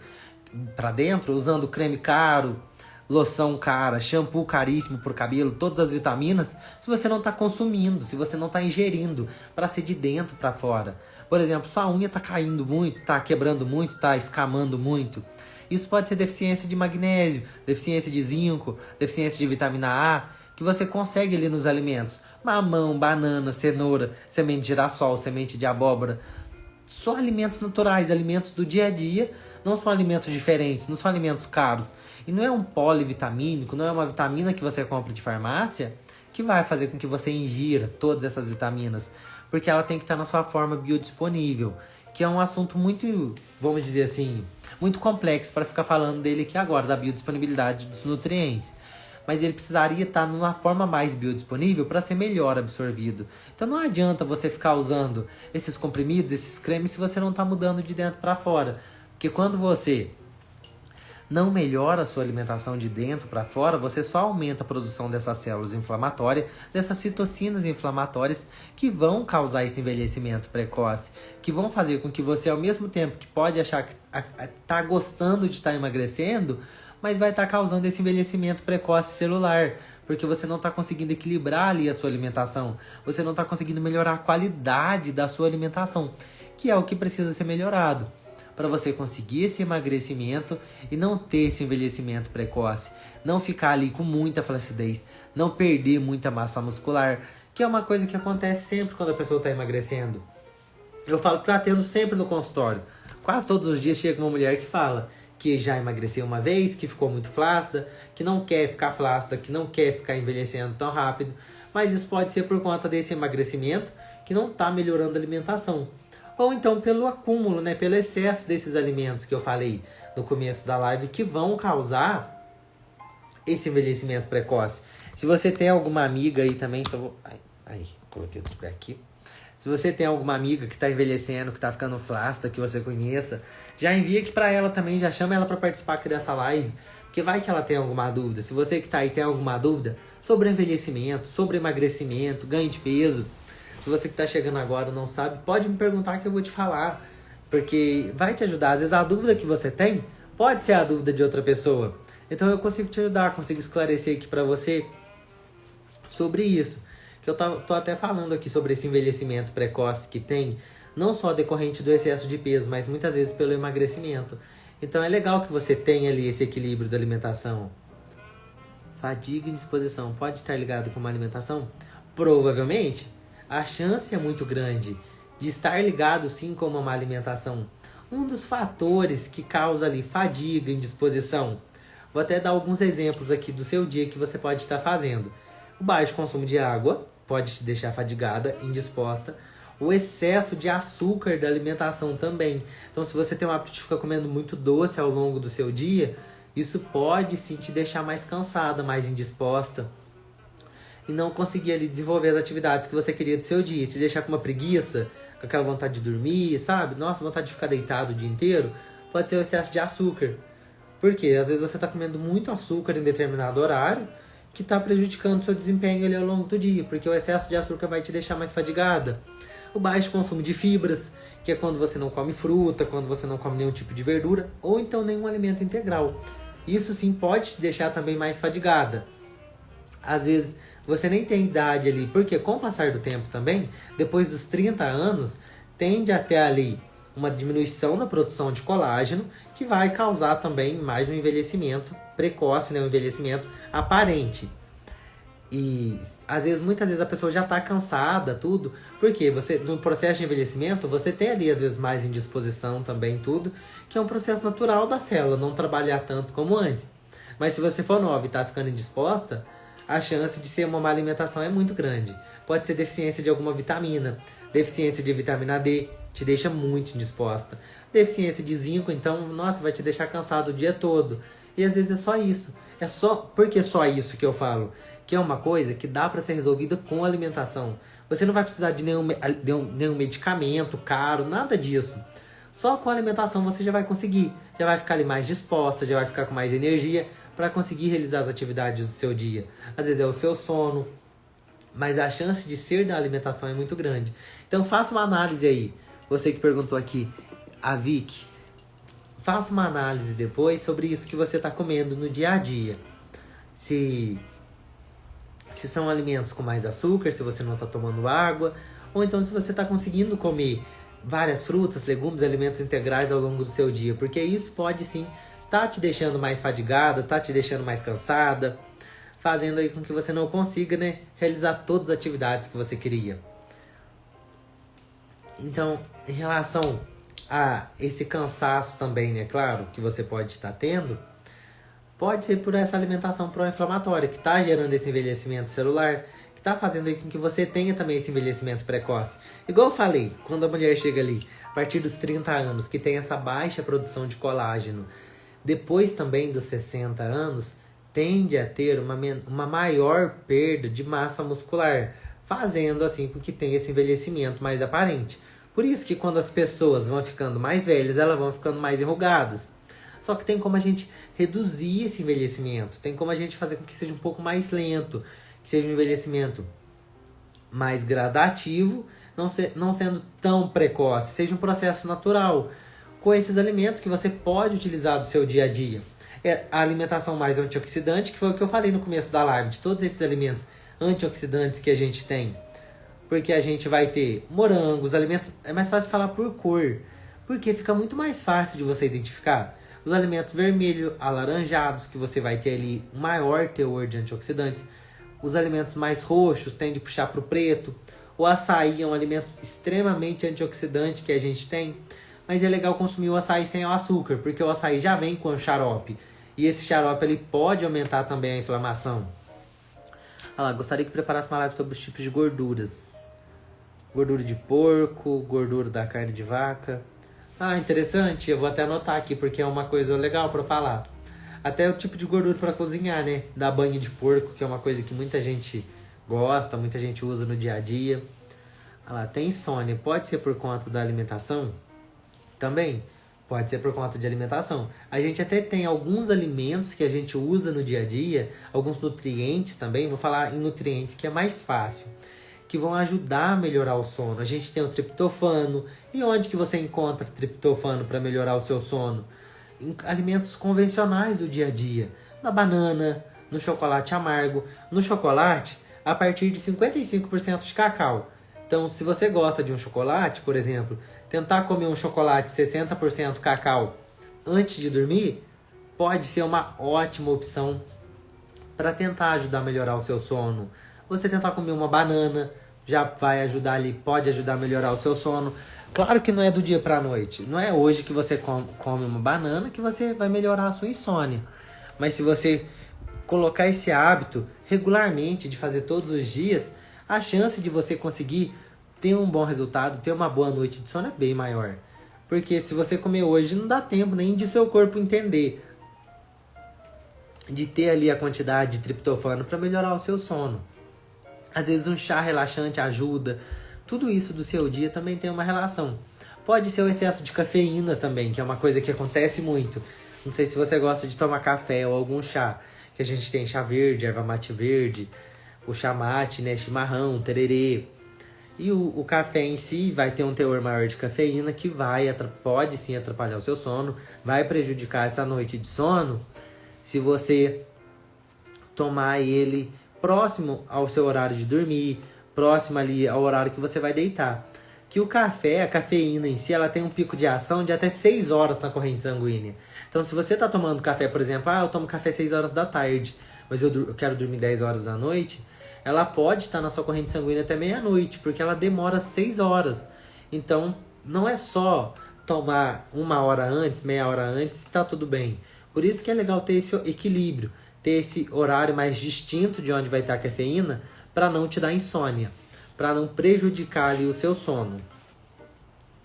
usando creme caro, loção cara, shampoo caríssimo por cabelo, todas as vitaminas, se você não está consumindo, se você não está ingerindo para ser de dentro para fora. Por exemplo, sua unha está caindo muito, está quebrando muito, está escamando muito. Isso pode ser deficiência de magnésio, deficiência de zinco, deficiência de vitamina A, que você consegue ali nos alimentos. Mamão, banana, cenoura, semente de girassol, semente de abóbora. Só alimentos naturais, alimentos do dia a dia, não são alimentos diferentes, não são alimentos caros. E não é um polivitamínico, não é uma vitamina que você compra de farmácia que vai fazer com que você ingira todas essas vitaminas. Porque ela tem que estar na sua forma biodisponível, que é um assunto muito, vamos dizer assim, muito complexo para ficar falando dele aqui agora, da biodisponibilidade dos nutrientes. Mas ele precisaria estar numa forma mais biodisponível para ser melhor absorvido. Então não adianta você ficar usando esses comprimidos, esses cremes, se você não está mudando de dentro para fora. Porque quando você não melhora a sua alimentação de dentro para fora, você só aumenta a produção dessas células inflamatórias, dessas citocinas inflamatórias que vão causar esse envelhecimento precoce, que vão fazer com que você, ao mesmo tempo que pode achar que está gostando de estar emagrecendo, mas vai estar causando esse envelhecimento precoce celular, porque você não está conseguindo equilibrar ali a sua alimentação, você não está conseguindo melhorar a qualidade da sua alimentação, que é o que precisa ser melhorado, para você conseguir esse emagrecimento e não ter esse envelhecimento precoce, não ficar ali com muita flacidez, não perder muita massa muscular, que é uma coisa que acontece sempre quando a pessoa está emagrecendo. Eu falo que eu atendo sempre no consultório, quase todos os dias chega uma mulher que fala que já emagreceu uma vez, que ficou muito flácida, que não quer ficar flácida, que não quer ficar envelhecendo tão rápido, mas isso pode ser por conta desse emagrecimento que não está melhorando a alimentação. Ou então pelo acúmulo, né, pelo excesso desses alimentos que eu falei no começo da live, que vão causar esse envelhecimento precoce. Se você tem alguma amiga aí também, só vou... coloquei o tripé aqui. Se você tem alguma amiga que está envelhecendo, que está ficando flácida, que você conheça, já envia aqui para ela também, já chama ela para participar aqui dessa live, porque vai que ela tem alguma dúvida. Se você que está aí tem alguma dúvida sobre envelhecimento, sobre emagrecimento, ganho de peso, se você que está chegando agora não sabe, pode me perguntar que eu vou te falar, porque vai te ajudar. Às vezes a dúvida que você tem pode ser a dúvida de outra pessoa. Então eu consigo te ajudar, consigo esclarecer aqui para você sobre isso. Que eu tô até falando aqui sobre esse envelhecimento precoce que tem, não só decorrente do excesso de peso, mas muitas vezes pelo emagrecimento. Então é legal que você tenha ali esse equilíbrio da alimentação. Fadiga e indisposição pode estar ligado com uma alimentação? Provavelmente. A chance é muito grande de estar ligado sim com uma má alimentação. Um dos fatores que causa ali fadiga e indisposição. Vou até dar alguns exemplos aqui do seu dia que você pode estar fazendo. O baixo consumo de água pode te deixar fadigada, indisposta. O excesso de açúcar da alimentação também. Então, se você tem o hábito de ficar comendo muito doce ao longo do seu dia, isso pode sim te deixar mais cansada, mais indisposta. E não conseguir ali desenvolver as atividades que você queria do seu dia. Te deixar com uma preguiça, com aquela vontade de dormir, sabe? Nossa, vontade de ficar deitado o dia inteiro. Pode ser o excesso de açúcar. Por quê? Às vezes você está comendo muito açúcar em determinado horário, que está prejudicando o seu desempenho ali ao longo do dia, porque o excesso de açúcar vai te deixar mais fadigada. O baixo consumo de fibras, que é quando você não come fruta, quando você não come nenhum tipo de verdura, ou então nenhum alimento integral. Isso sim pode te deixar também mais fadigada. Às vezes Você nem tem idade ali, porque com o passar do tempo também, depois dos 30 anos, tende a ter ali uma diminuição na produção de colágeno, que vai causar também mais um envelhecimento precoce, né? Um envelhecimento aparente. E às vezes, muitas vezes a pessoa já está cansada, tudo, porque você, no processo de envelhecimento, você tem ali às vezes mais indisposição também, tudo, que é um processo natural da célula, não trabalhar tanto como antes. Mas se você for nova e está ficando indisposta, a chance de ser uma má alimentação é muito grande. Pode ser deficiência de alguma vitamina, deficiência de vitamina D, te deixa muito indisposta. Deficiência de zinco, então, nossa, vai te deixar cansado o dia todo. E às vezes é só isso. É só, por que só isso que eu falo? Que é uma coisa que dá para ser resolvida com alimentação. Você não vai precisar de nenhum medicamento caro, nada disso. Só com a alimentação você já vai conseguir. Já vai ficar ali mais disposta, já vai ficar com mais energia para conseguir realizar as atividades do seu dia. Às vezes é o seu sono, mas a chance de ser da alimentação é muito grande. Então faça uma análise aí. Você que perguntou aqui, a Vicky, faça uma análise depois sobre isso que você está comendo no dia a dia. Se são alimentos com mais açúcar, se você não está tomando água, ou então se você está conseguindo comer várias frutas, legumes, alimentos integrais ao longo do seu dia, porque isso pode sim estar te deixando mais fadigada, tá te deixando mais cansada, fazendo aí com que você não consiga, né, realizar todas as atividades que você queria. Então, em relação a esse cansaço também, né, claro, que você pode estar tendo, pode ser por essa alimentação pró-inflamatória, que está gerando esse envelhecimento celular, que está fazendo aí com que você tenha também esse envelhecimento precoce. Igual eu falei, quando a mulher chega ali, a partir dos 30 anos, que tem essa baixa produção de colágeno, depois também dos 60 anos, tende a ter uma maior perda de massa muscular, fazendo assim com que tenha esse envelhecimento mais aparente. Por isso que quando as pessoas vão ficando mais velhas, elas vão ficando mais enrugadas. Só que tem como a gente reduzir esse envelhecimento, tem como a gente fazer com que seja um pouco mais lento, que seja um envelhecimento mais gradativo, não sendo tão precoce, seja um processo natural, com esses alimentos que você pode utilizar do seu dia a dia. É a alimentação mais antioxidante, que foi o que eu falei no começo da live, de todos esses alimentos antioxidantes que a gente tem. Porque a gente vai ter morangos, alimentos... É mais fácil falar por cor, porque fica muito mais fácil de você identificar. Os alimentos vermelhos, alaranjados, que você vai ter ali um maior teor de antioxidantes. Os alimentos mais roxos tendem a puxar para o preto. O açaí é um alimento extremamente antioxidante que a gente tem. Mas é legal consumir o açaí sem o açúcar, porque o açaí já vem com o xarope. E esse xarope ele pode aumentar também a inflamação. Gostaria que preparasse uma live sobre os tipos de gorduras. Gordura de porco, gordura da carne de vaca. Interessante. Eu vou até anotar aqui, porque é uma coisa legal para falar. Até o tipo de gordura para cozinhar, né? Da banha de porco, que é uma coisa que muita gente gosta, muita gente usa no dia a dia. Tem insônia. Pode ser por conta da alimentação? Também pode ser por conta de alimentação. A gente até tem alguns alimentos que a gente usa no dia a dia, alguns nutrientes também. Vou falar em nutrientes que é mais fácil, que vão ajudar a melhorar o sono. A gente tem o triptofano. E onde que você encontra triptofano para melhorar o seu sono? Em alimentos convencionais do dia a dia. Na banana, no chocolate amargo. No chocolate, a partir de 55% de cacau. Então, se você gosta de um chocolate, por exemplo, tentar comer um chocolate 60% cacau antes de dormir, pode ser uma ótima opção para tentar ajudar a melhorar o seu sono. Você tentar comer uma banana já vai ajudar ali, pode ajudar a melhorar o seu sono. Claro que não é do dia para a noite. Não é hoje que você come uma banana que você vai melhorar a sua insônia. Mas se você colocar esse hábito regularmente de fazer todos os dias, a chance de você conseguir ter um bom resultado, ter uma boa noite de sono é bem maior. Porque se você comer hoje, não dá tempo nem de seu corpo entender, de ter ali a quantidade de triptofano para melhorar o seu sono. Às vezes um chá relaxante ajuda. Tudo isso do seu dia também tem uma relação. Pode ser o excesso de cafeína também, que é uma coisa que acontece muito. Não sei se você gosta de tomar café ou algum chá. Que a gente tem chá verde, erva mate verde, o chá mate, né, chimarrão, tererê. E o café em si vai ter um teor maior de cafeína que pode sim atrapalhar o seu sono, vai prejudicar essa noite de sono se você tomar ele próximo ao seu horário de dormir, próximo ali ao horário que você vai deitar. Que o café, a cafeína em si, ela tem um pico de ação de até 6 horas na corrente sanguínea. Então, se você está tomando café, por exemplo, eu tomo café 6 horas da tarde, mas eu quero dormir 10 horas da noite, ela pode estar na sua corrente sanguínea até meia-noite, porque ela demora 6 horas. Então, não é só tomar 1 hora antes, meia hora antes, tá tudo bem. Por isso que é legal ter esse equilíbrio, ter esse horário mais distinto de onde vai estar a cafeína, para não te dar insônia, para não prejudicar ali o seu sono.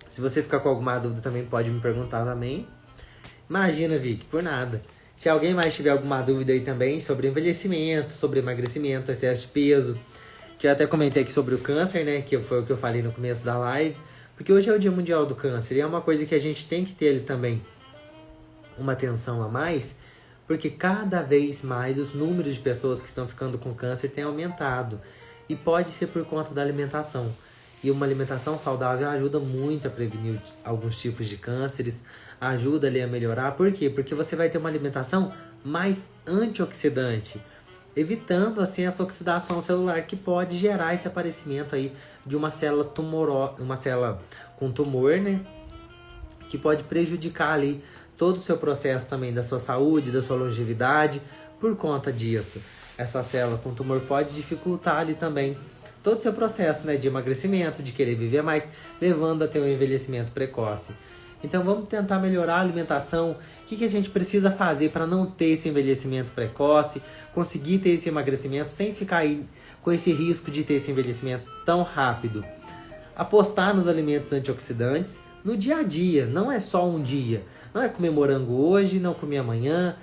Se você ficar com alguma dúvida também pode me perguntar também. Imagina, Vicky, por nada. Se alguém mais tiver alguma dúvida aí também sobre envelhecimento, sobre emagrecimento, excesso de peso, que eu até comentei aqui sobre o câncer, né, que foi o que eu falei no começo da live, porque hoje é o Dia Mundial do Câncer e é uma coisa que a gente tem que ter ali também uma atenção a mais, porque cada vez mais os números de pessoas que estão ficando com câncer têm aumentado. E pode ser por conta da alimentação. E uma alimentação saudável ajuda muito a prevenir alguns tipos de cânceres, ajuda ali a melhorar. Por quê? Porque você vai ter uma alimentação mais antioxidante, evitando assim essa oxidação celular que pode gerar esse aparecimento aí de uma célula uma célula com tumor, né? Que pode prejudicar ali todo o seu processo também da sua saúde, da sua longevidade, por conta disso. Essa célula com tumor pode dificultar ali também todo o seu processo, né, de emagrecimento, de querer viver mais, levando a ter um envelhecimento precoce. Então vamos tentar melhorar a alimentação. O que a gente precisa fazer para não ter esse envelhecimento precoce, conseguir ter esse emagrecimento sem ficar aí com esse risco de ter esse envelhecimento tão rápido? Apostar nos alimentos antioxidantes no dia a dia, não é só um dia. Não é comer morango hoje, não comer amanhã.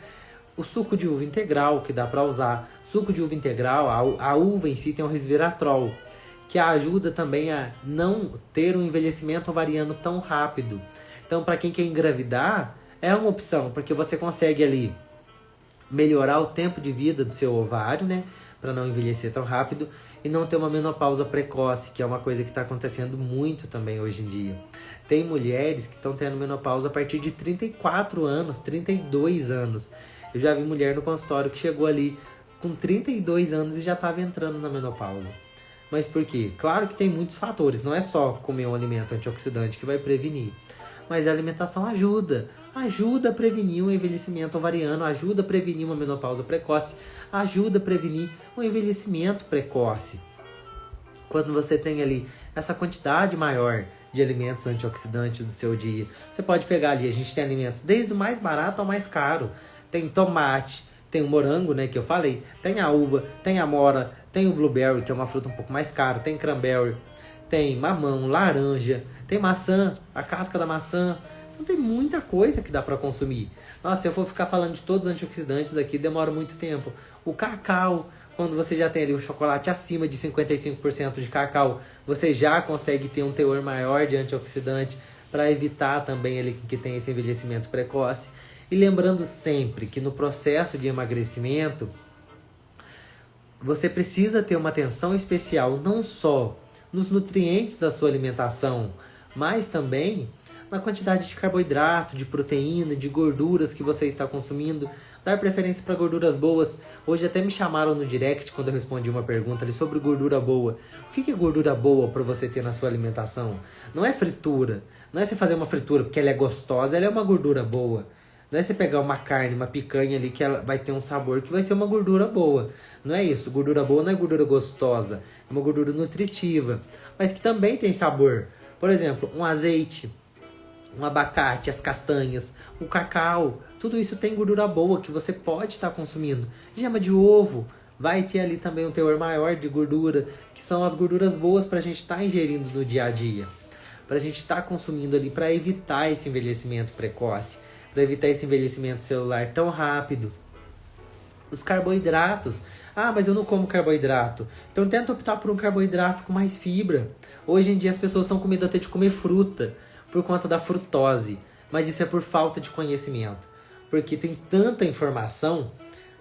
O suco de uva integral que dá para usar. Suco de uva integral, a uva em si tem um resveratrol, que ajuda também a não ter um envelhecimento ovariano tão rápido. Então, para quem quer engravidar, é uma opção, porque você consegue ali melhorar o tempo de vida do seu ovário, né? Para não envelhecer tão rápido e não ter uma menopausa precoce, que é uma coisa que está acontecendo muito também hoje em dia. Tem mulheres que estão tendo menopausa a partir de 34 anos, 32 anos. Eu já vi mulher no consultório que chegou ali com 32 anos e já estava entrando na menopausa. Mas por quê? Claro que tem muitos fatores, não é só comer um alimento antioxidante que vai prevenir. Mas a alimentação ajuda a prevenir um envelhecimento ovariano, ajuda a prevenir uma menopausa precoce, ajuda a prevenir um envelhecimento precoce. Quando você tem ali essa quantidade maior de alimentos antioxidantes do seu dia, você pode pegar ali, a gente tem alimentos desde o mais barato ao mais caro. Tem tomate, tem o morango, né, que eu falei, tem a uva, tem a amora, tem o blueberry, que é uma fruta um pouco mais cara, tem cranberry, tem mamão, laranja, tem maçã, a casca da maçã. Então tem muita coisa que dá para consumir. Nossa, se eu for ficar falando de todos os antioxidantes aqui, demora muito tempo. O cacau, quando você já tem ali um chocolate acima de 55% de cacau, você já consegue ter um teor maior de antioxidante para evitar também ali que tem esse envelhecimento precoce. E lembrando sempre que no processo de emagrecimento, você precisa ter uma atenção especial não só nos nutrientes da sua alimentação, mas também na quantidade de carboidrato, de proteína, de gorduras que você está consumindo. Dar preferência para gorduras boas. Hoje até me chamaram no direct quando eu respondi uma pergunta ali sobre gordura boa. O que é gordura boa para você ter na sua alimentação? Não é fritura. Não é você fazer uma fritura porque ela é gostosa, ela é uma gordura boa. Não é você pegar uma carne, uma picanha ali que ela vai ter um sabor que vai ser uma gordura boa. Não é isso. Gordura boa não é gordura gostosa. É uma gordura nutritiva. Mas que também tem sabor. Por exemplo, um azeite, um abacate, as castanhas, o cacau. Tudo isso tem gordura boa que você pode estar consumindo. Gema de ovo vai ter ali também um teor maior de gordura, que são as gorduras boas para a gente estar ingerindo no dia a dia. Para a gente estar consumindo ali para evitar esse envelhecimento precoce. Para evitar esse envelhecimento celular tão rápido. Os carboidratos. Ah, mas eu não como carboidrato. Então tenta optar por um carboidrato com mais fibra. Hoje em dia as pessoas estão com medo até de comer fruta por conta da frutose. Mas isso é por falta de conhecimento. Porque tem tanta informação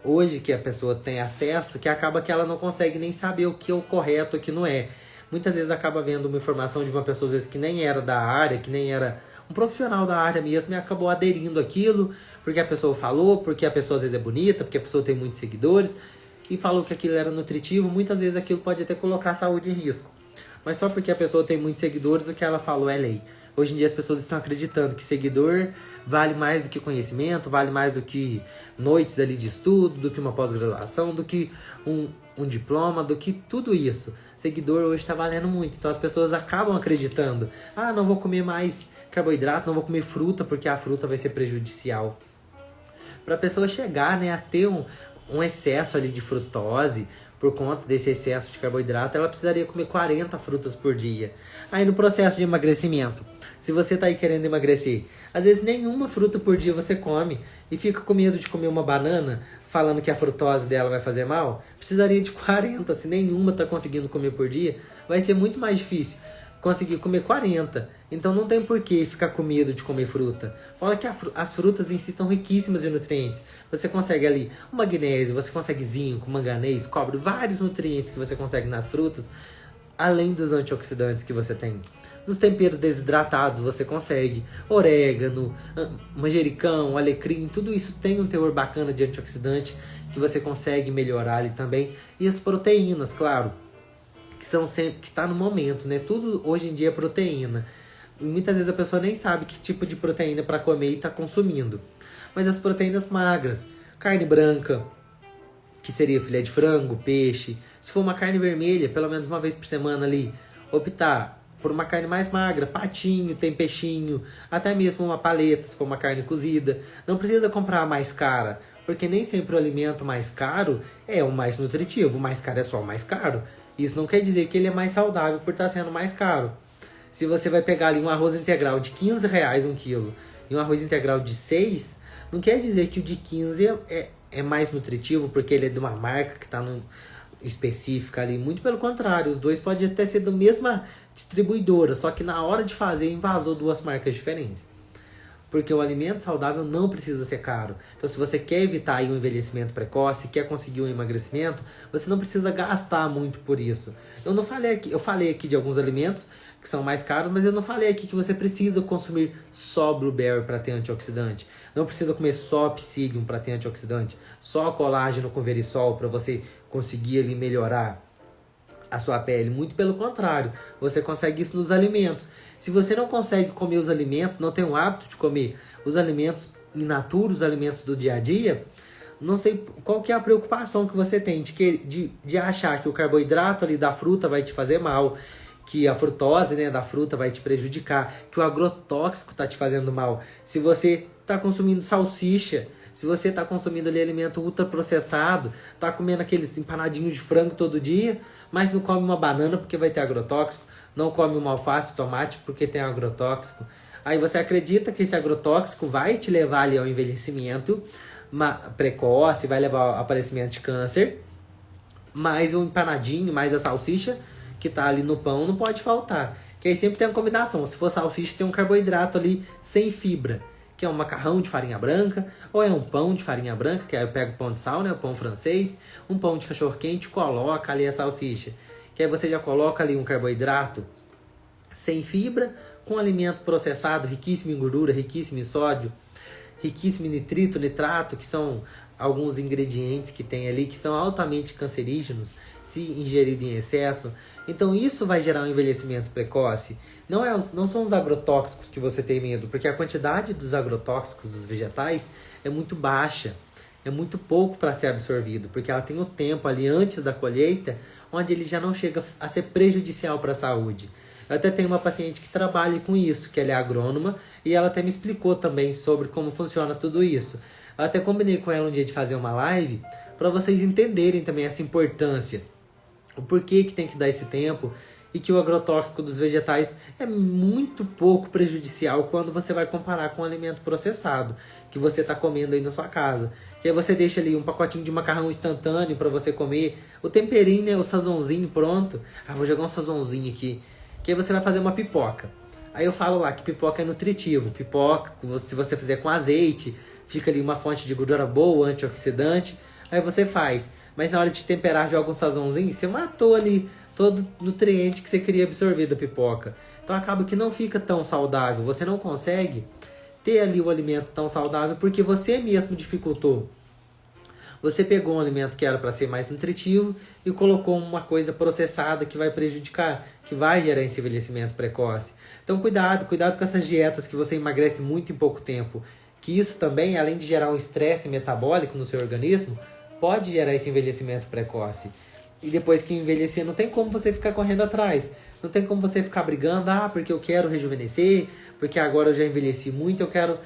hoje que a pessoa tem acesso que acaba que ela não consegue nem saber o que é o correto e o que não é. Muitas vezes acaba vendo uma informação de uma pessoa às vezes que nem era da área, que nem era um profissional da área mesmo, e acabou aderindo àquilo porque a pessoa falou, porque a pessoa às vezes é bonita, porque a pessoa tem muitos seguidores. e falou que aquilo era nutritivo, muitas vezes aquilo pode até colocar a saúde em risco. Mas só porque a pessoa tem muitos seguidores, o que ela falou é lei. Hoje em dia as pessoas estão acreditando que seguidor vale mais do que conhecimento, vale mais do que noites ali de estudo, do que uma pós-graduação, do que um diploma, do que tudo isso. Seguidor hoje está valendo muito, então as pessoas acabam acreditando. Ah, não vou comer mais carboidrato, não vou comer fruta porque a fruta vai ser prejudicial. Para a pessoa chegar, né, a ter um excesso ali de frutose, por conta desse excesso de carboidrato, ela precisaria comer 40 frutas por dia. Aí no processo de emagrecimento, se você tá aí querendo emagrecer, às vezes nenhuma fruta por dia você come e fica com medo de comer uma banana, falando que a frutose dela vai fazer mal, precisaria de 40. Se nenhuma tá conseguindo comer por dia, vai ser muito mais difícil conseguir comer 40. Então não tem por que ficar com medo de comer fruta. Fala que as frutas em si estão riquíssimas em nutrientes. Você consegue ali o magnésio, você consegue zinco, manganês, cobre, vários nutrientes que você consegue nas frutas, além dos antioxidantes que você tem. Nos temperos desidratados você consegue orégano, manjericão, alecrim, tudo isso tem um teor bacana de antioxidante que você consegue melhorar ali também. E as proteínas, claro, que são sempre, que tá no momento, né? Tudo hoje em dia é proteína. E muitas vezes a pessoa nem sabe que tipo de proteína para comer e tá consumindo. Mas as proteínas magras, carne branca, que seria filé de frango, peixe. Se for uma carne vermelha, pelo menos uma vez por semana ali, optar por uma carne mais magra, patinho, tem peixinho, até mesmo uma paleta, se for uma carne cozida. Não precisa comprar a mais cara, porque nem sempre o alimento mais caro é o mais nutritivo. O mais caro é só o mais caro. Isso não quer dizer que ele é mais saudável por estar sendo mais caro. Se você vai pegar ali um arroz integral de R$ 15 um quilo e um arroz integral de 6, não quer dizer que o de 15 é mais nutritivo porque ele é de uma marca que está específica ali. Muito pelo contrário, os dois podem até ser da mesma distribuidora, só que na hora de fazer invasou duas marcas diferentes. Porque o alimento saudável não precisa ser caro. Então, se você quer evitar aí um envelhecimento precoce, quer conseguir um emagrecimento, você não precisa gastar muito por isso. Eu falei aqui de alguns alimentos que são mais caros, mas eu não falei aqui que você precisa consumir só blueberry para ter antioxidante. Não precisa comer só psyllium para ter antioxidante. Só colágeno com verisol para você conseguir ali melhorar a sua pele. Muito pelo contrário, você consegue isso nos alimentos. Se você não consegue comer os alimentos, não tem o hábito de comer os alimentos in natura, os alimentos do dia a dia, não sei qual que é a preocupação que você tem de achar que o carboidrato ali da fruta vai te fazer mal, que a frutose, né, da fruta vai te prejudicar, que o agrotóxico está te fazendo mal. Se você está consumindo salsicha, se você está consumindo ali alimento ultraprocessado, está comendo aqueles empanadinhos de frango todo dia, mas não come uma banana porque vai ter agrotóxico, não come uma alface, tomate porque tem agrotóxico. Aí você acredita que esse agrotóxico vai te levar ali ao envelhecimento precoce, vai levar ao aparecimento de câncer, mas o empanadinho, mais a salsicha que tá ali no pão não pode faltar. Que aí sempre tem uma combinação. Se for salsicha, tem um carboidrato ali sem fibra, que é um macarrão de farinha branca, ou é um pão de farinha branca, que aí eu pego o pão de sal, né, o pão francês, um pão de cachorro-quente, coloca ali a salsicha. Que aí você já coloca ali um carboidrato sem fibra, com alimento processado, riquíssimo em gordura, riquíssimo em sódio, riquíssimo em nitrito, nitrato, que são alguns ingredientes que tem ali, que são altamente cancerígenos, se ingerido em excesso. Então isso vai gerar um envelhecimento precoce. Não são os agrotóxicos que você tem medo, porque a quantidade dos agrotóxicos dos vegetais é muito baixa. É muito pouco para ser absorvido, porque ela tem o tempo ali antes da colheita, onde ele já não chega a ser prejudicial para a saúde. Eu até tenho uma paciente que trabalha com isso, que ela é agrônoma, e ela até me explicou também sobre como funciona tudo isso. Eu até combinei com ela um dia de fazer uma live, para vocês entenderem também essa importância. O porquê que tem que dar esse tempo, e que o agrotóxico dos vegetais é muito pouco prejudicial quando você vai comparar com o alimento processado, que você está comendo aí na sua casa. Que aí você deixa ali um pacotinho de macarrão instantâneo para você comer, o temperinho, né, o sazonzinho pronto. Ah, vou jogar um sazonzinho aqui. Que aí você vai fazer uma pipoca. Aí eu falo lá que pipoca é nutritivo. Pipoca, se você fizer com azeite, fica ali uma fonte de gordura boa, antioxidante. Aí você faz. Mas na hora de temperar, joga um sazonzinho, você matou ali todo nutriente que você queria absorver da pipoca. Então acaba que não fica tão saudável. Você não consegue ter ali o alimento tão saudável porque você mesmo dificultou. Você pegou um alimento que era para ser mais nutritivo e colocou uma coisa processada que vai prejudicar, que vai gerar esse envelhecimento precoce. Então cuidado com essas dietas que você emagrece muito em pouco tempo, que isso também, além de gerar um estresse metabólico no seu organismo, pode gerar esse envelhecimento precoce. E depois que envelhecer, não tem como você ficar correndo atrás. Não tem como você ficar brigando, porque eu quero rejuvenescer, porque agora eu já envelheci muito, eu quero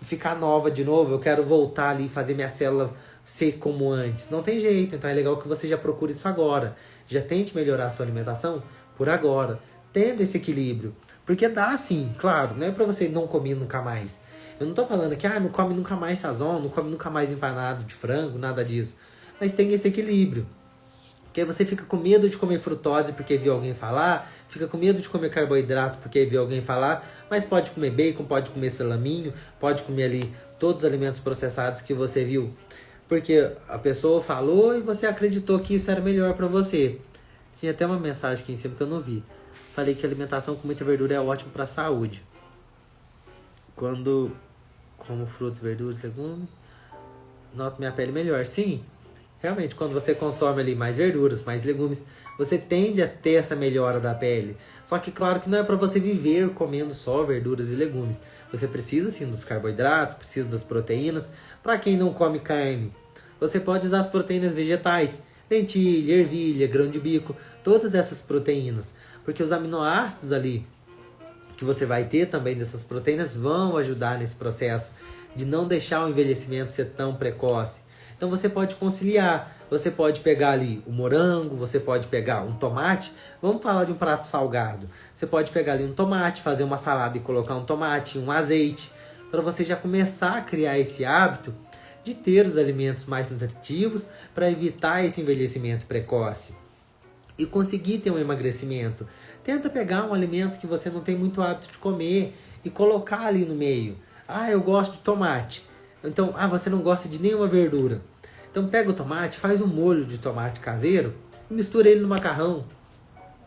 ficar nova de novo, eu quero voltar ali e fazer minha célula ser como antes. Não tem jeito, então é legal que você já procure isso agora. Já tente melhorar a sua alimentação por agora, tendo esse equilíbrio. Porque dá sim, claro, não é pra você não comer nunca mais. Eu não tô falando que não come nunca mais sazon, não come nunca mais empanado de frango, nada disso. Mas tem esse equilíbrio. Porque aí você fica com medo de comer frutose porque viu alguém falar, fica com medo de comer carboidrato porque viu alguém falar, mas pode comer bacon, pode comer salaminho, pode comer ali todos os alimentos processados que você viu. Porque a pessoa falou e você acreditou que isso era melhor para você. Tinha até uma mensagem aqui em cima que eu não vi. Falei que alimentação com muita verdura é ótimo para a saúde. Quando como frutas, verduras, legumes, noto minha pele melhor. Sim, realmente, quando você consome ali mais verduras, mais legumes, você tende a ter essa melhora da pele. Só que claro que não é para você viver comendo só verduras e legumes. Você precisa sim dos carboidratos, precisa das proteínas. Para quem não come carne, você pode usar as proteínas vegetais, lentilha, ervilha, grão de bico, todas essas proteínas. Porque os aminoácidos ali que você vai ter também dessas proteínas vão ajudar nesse processo de não deixar o envelhecimento ser tão precoce. Então você pode conciliar, você pode pegar ali o morango, você pode pegar um tomate, vamos falar de um prato salgado. Você pode pegar ali um tomate, fazer uma salada e colocar um tomate, um azeite, para você já começar a criar esse hábito de ter os alimentos mais nutritivos para evitar esse envelhecimento precoce e conseguir ter um emagrecimento. Tenta pegar um alimento que você não tem muito hábito de comer e colocar ali no meio. Eu gosto de tomate. Então, você não gosta de nenhuma verdura. Então pega o tomate, faz um molho de tomate caseiro e mistura ele no macarrão.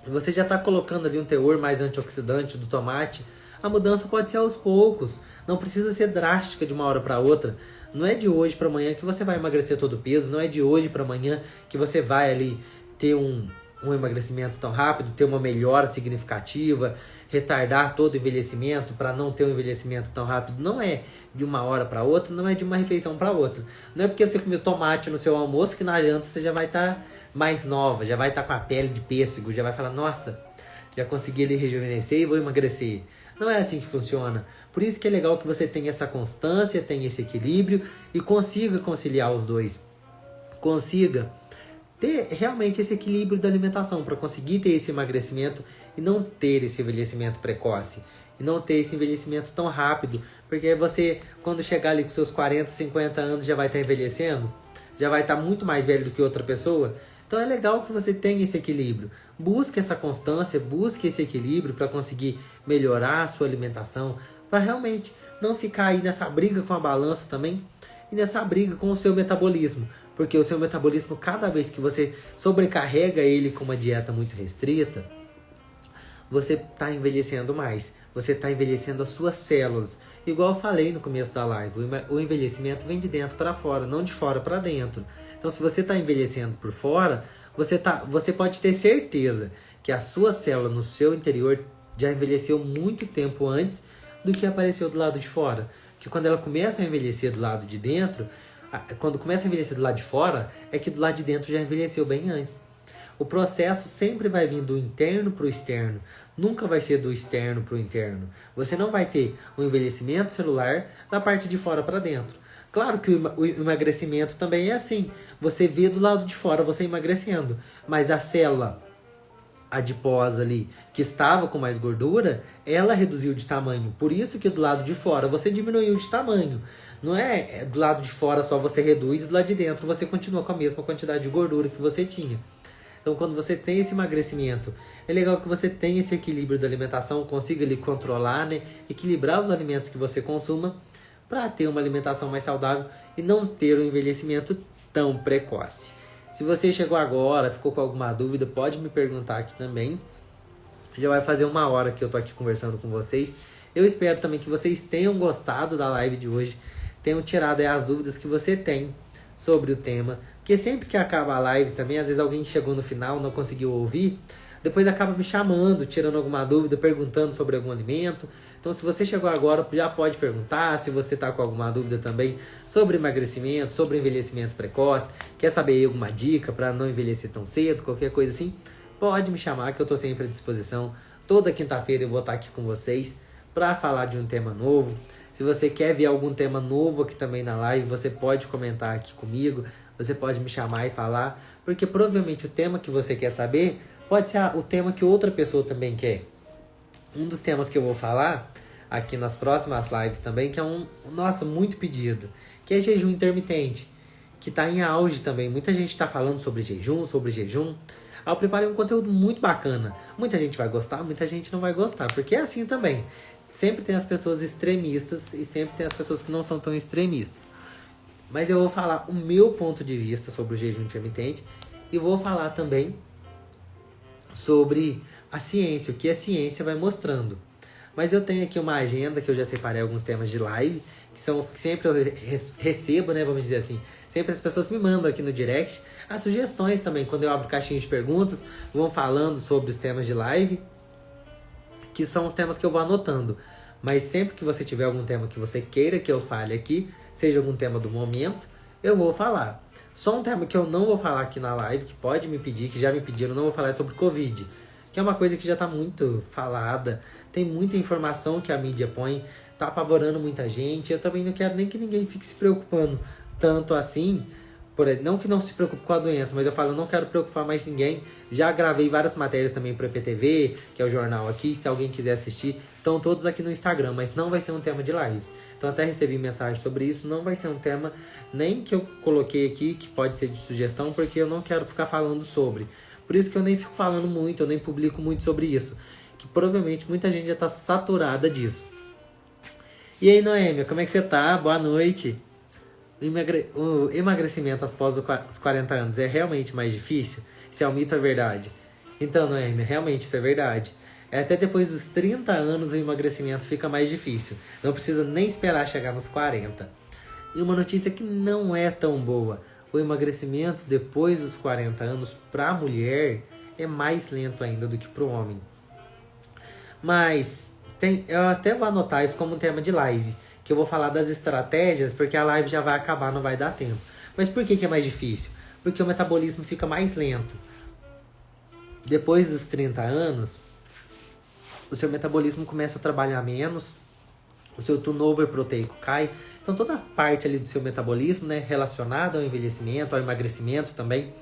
Você já está colocando ali um teor mais antioxidante do tomate. A mudança pode ser aos poucos. Não precisa ser drástica de uma hora para outra. Não é de hoje para amanhã que você vai emagrecer todo o peso. Não é de hoje para amanhã que você vai ali ter um emagrecimento tão rápido, ter uma melhora significativa, retardar todo o envelhecimento para não ter um envelhecimento tão rápido. Não é de uma hora para outra, não é de uma refeição para outra. Não é porque você comeu tomate no seu almoço que na janta você já vai estar mais nova, já vai estar com a pele de pêssego, já vai falar, nossa, já consegui ali rejuvenescer e vou emagrecer. Não é assim que funciona. Por isso que é legal que você tenha essa constância, tenha esse equilíbrio e consiga conciliar os dois. Consiga ter realmente esse equilíbrio da alimentação para conseguir ter esse emagrecimento e não ter esse envelhecimento precoce. E não ter esse envelhecimento tão rápido. Porque você, quando chegar ali com seus 40, 50 anos, já vai estar envelhecendo. Já vai estar muito mais velho do que outra pessoa. Então é legal que você tenha esse equilíbrio. Busque essa constância, busque esse equilíbrio para conseguir melhorar a sua alimentação. Para realmente não ficar aí nessa briga com a balança também. E nessa briga com o seu metabolismo. Porque o seu metabolismo, cada vez que você sobrecarrega ele com uma dieta muito restrita, você está envelhecendo mais. Você está envelhecendo as suas células. Igual eu falei no começo da live, o envelhecimento vem de dentro para fora, não de fora para dentro. Então, se você está envelhecendo por fora, você pode ter certeza que a sua célula no seu interior já envelheceu muito tempo antes do que apareceu do lado de fora. Porque quando ela começa a envelhecer do lado de dentro, quando começa a envelhecer do lado de fora, é que do lado de dentro já envelheceu bem antes. O processo sempre vai vir do interno para o externo. Nunca vai ser do externo para o interno. Você não vai ter um envelhecimento celular da parte de fora para dentro. Claro que o emagrecimento também é assim. Você vê do lado de fora você emagrecendo. Mas a célula adiposa ali, que estava com mais gordura, ela reduziu de tamanho. Por isso que do lado de fora você diminuiu de tamanho. Não é do lado de fora só você reduz e do lado de dentro você continua com a mesma quantidade de gordura que você tinha. Então, quando você tem esse emagrecimento, é legal que você tenha esse equilíbrio da alimentação, consiga ali controlar, né? Equilibrar os alimentos que você consuma para ter uma alimentação mais saudável e não ter um envelhecimento tão precoce. Se você chegou agora, ficou com alguma dúvida, pode me perguntar aqui também. Já vai fazer 1 hora que eu tô aqui conversando com vocês. Eu espero também que vocês tenham gostado da live de hoje, tenham tirado aí as dúvidas que você tem sobre o tema. Porque sempre que acaba a live também, às vezes alguém chegou no final, não conseguiu ouvir, depois acaba me chamando, tirando alguma dúvida, perguntando sobre algum alimento. Então, se você chegou agora, já pode perguntar. Se você está com alguma dúvida também sobre emagrecimento, sobre envelhecimento precoce, quer saber aí alguma dica para não envelhecer tão cedo, qualquer coisa assim, pode me chamar que eu estou sempre à disposição. Toda quinta-feira eu vou estar aqui com vocês para falar de um tema novo. Se você quer ver algum tema novo aqui também na live, você pode comentar aqui comigo. Você pode me chamar e falar, porque provavelmente o tema que você quer saber pode ser o tema que outra pessoa também quer. Um dos temas que eu vou falar aqui nas próximas lives também, que é nossa, muito pedido, que é jejum intermitente, que está em auge também. Muita gente está falando sobre jejum. Eu preparei um conteúdo muito bacana. Muita gente vai gostar, muita gente não vai gostar, porque é assim também. Sempre tem as pessoas extremistas e sempre tem as pessoas que não são tão extremistas. Mas eu vou falar o meu ponto de vista sobre o jejum intermitente e vou falar também sobre a ciência, o que a ciência vai mostrando. Mas eu tenho aqui uma agenda que eu já separei alguns temas de live, que são os que sempre eu recebo, né, vamos dizer assim. Sempre as pessoas me mandam aqui no direct as sugestões também, quando eu abro caixinha de perguntas, vão falando sobre os temas de live, que são os temas que eu vou anotando. Mas sempre que você tiver algum tema que você queira que eu fale aqui, seja algum tema do momento, eu vou falar. Só um tema que eu não vou falar aqui na live, que pode me pedir, que já me pediram, não vou falar, é sobre Covid. Que é uma coisa que já está muito falada, tem muita informação que a mídia põe, tá apavorando muita gente. Eu também não quero nem que ninguém fique se preocupando tanto assim, não que não se preocupe com a doença, mas eu falo, eu não quero preocupar mais ninguém. Já gravei várias matérias também para o EPTV, que é o jornal aqui, se alguém quiser assistir, estão todos aqui no Instagram, mas não vai ser um tema de live. Então até recebi mensagem sobre isso, não vai ser um tema nem que eu coloquei aqui, que pode ser de sugestão, porque eu não quero ficar falando sobre. Por isso que eu nem fico falando muito, eu nem publico muito sobre isso, que provavelmente muita gente já está saturada disso. E aí, Noêmia, como é que você tá? Boa noite. O emagrecimento após os 40 anos é realmente mais difícil? Se é um mito, é verdade? Então, Noêmia, realmente isso é verdade. Até depois dos 30 anos o emagrecimento fica mais difícil. Não precisa nem esperar chegar nos 40. E uma notícia que não é tão boa. O emagrecimento depois dos 40 anos para a mulher é mais lento ainda do que para o homem. Mas eu até vou anotar isso como um tema de live, que eu vou falar das estratégias, porque a live já vai acabar, não vai dar tempo. Mas por que é mais difícil? Porque o metabolismo fica mais lento. Depois dos 30 anos, o seu metabolismo começa a trabalhar menos, o seu turnover proteico cai. Então toda a parte ali do seu metabolismo, né, relacionada ao envelhecimento, ao emagrecimento também,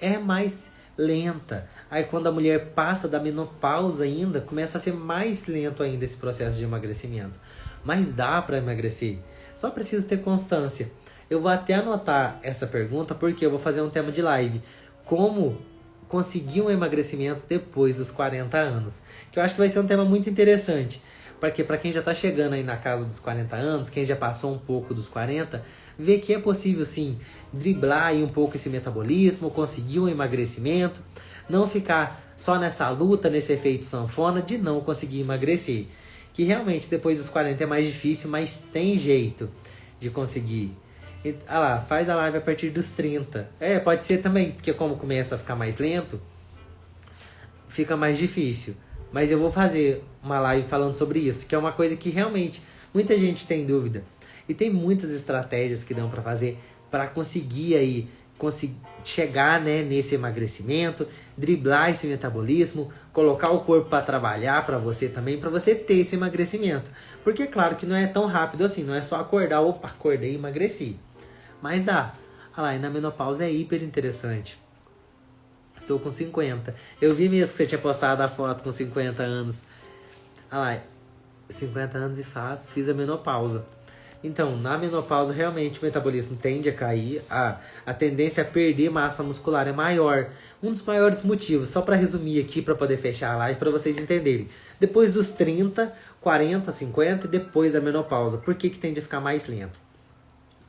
é mais lenta. Aí quando a mulher passa da menopausa ainda, começa a ser mais lento ainda esse processo de emagrecimento. Mas dá para emagrecer. Só preciso ter constância. Eu vou até anotar essa pergunta porque eu vou fazer um tema de live. Como conseguir um emagrecimento depois dos 40 anos. Que eu acho que vai ser um tema muito interessante. Porque para quem já está chegando aí na casa dos 40 anos, quem já passou um pouco dos 40, ver que é possível sim driblar aí um pouco esse metabolismo, conseguir um emagrecimento, não ficar só nessa luta, nesse efeito sanfona de não conseguir emagrecer. Que realmente depois dos 40 é mais difícil, mas tem jeito de conseguir. Faz a live a partir dos 30. Pode ser também, porque como começa a ficar mais lento, fica mais difícil. Mas eu vou fazer uma live falando sobre isso, que é uma coisa que realmente muita gente tem dúvida. E tem muitas estratégias que dão para fazer para conseguir chegar, né, nesse emagrecimento, driblar esse metabolismo, colocar o corpo para trabalhar para você também, para você ter esse emagrecimento. Porque é claro que não é tão rápido assim, não é só acordar, acordei e emagreci. Mas dá. E na menopausa é hiper interessante. Estou com 50. Eu vi mesmo que você tinha postado a foto com 50 anos. 50 anos e fiz a menopausa. Então, na menopausa, realmente o metabolismo tende a cair. A tendência a perder massa muscular é maior. Um dos maiores motivos, só para resumir aqui, para poder fechar a live, para vocês entenderem. Depois dos 30, 40, 50 e depois da menopausa. Por que tende a ficar mais lento?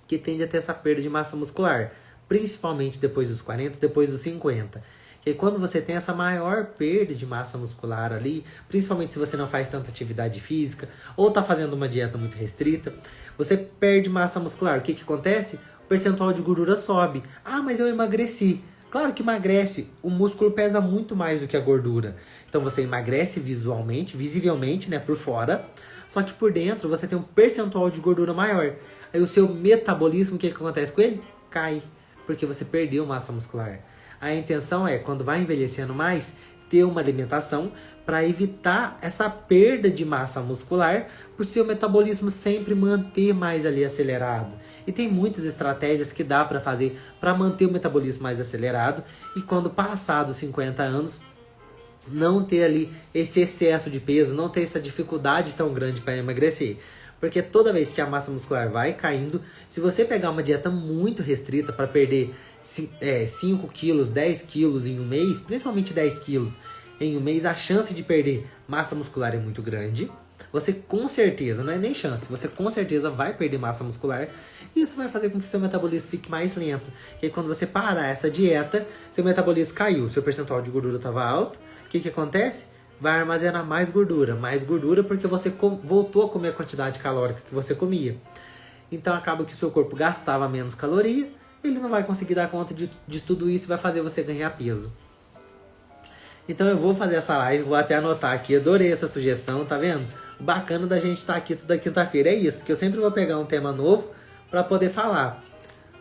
Porque tende a ter essa perda de massa muscular. Principalmente depois dos 40, depois dos 50. Que quando você tem essa maior perda de massa muscular ali, principalmente se você não faz tanta atividade física ou está fazendo uma dieta muito restrita, você perde massa muscular. O que acontece? percentual de gordura sobe. Ah, mas eu emagreci. Claro que emagrece. O músculo pesa muito mais do que a gordura. Então você emagrece visualmente, visivelmente, né, por fora. Só que por dentro você tem um percentual de gordura maior. Aí o seu metabolismo, o que acontece com ele? Cai. Porque você perdeu massa muscular. A intenção é, quando vai envelhecendo mais, ter uma alimentação para evitar essa perda de massa muscular, para o seu metabolismo sempre manter mais ali acelerado. E tem muitas estratégias que dá para fazer para manter o metabolismo mais acelerado e quando passar dos 50 anos, não ter ali esse excesso de peso, não ter essa dificuldade tão grande para emagrecer. Porque toda vez que a massa muscular vai caindo, se você pegar uma dieta muito restrita para perder 5 quilos, 10 quilos em um mês, principalmente 10 quilos em um mês, a chance de perder massa muscular é muito grande. Você com certeza, não é nem chance, você com certeza vai perder massa muscular. E isso vai fazer com que seu metabolismo fique mais lento. E aí, quando você parar essa dieta, seu metabolismo caiu, seu percentual de gordura estava alto. O que acontece? Vai armazenar mais gordura porque você voltou a comer a quantidade calórica que você comia. Então acaba que o seu corpo gastava menos caloria, ele não vai conseguir dar conta de tudo isso e vai fazer você ganhar peso. Então eu vou fazer essa live, vou até anotar aqui, adorei essa sugestão, tá vendo? O bacana da gente estar aqui toda quinta-feira é isso, que eu sempre vou pegar um tema novo para poder falar.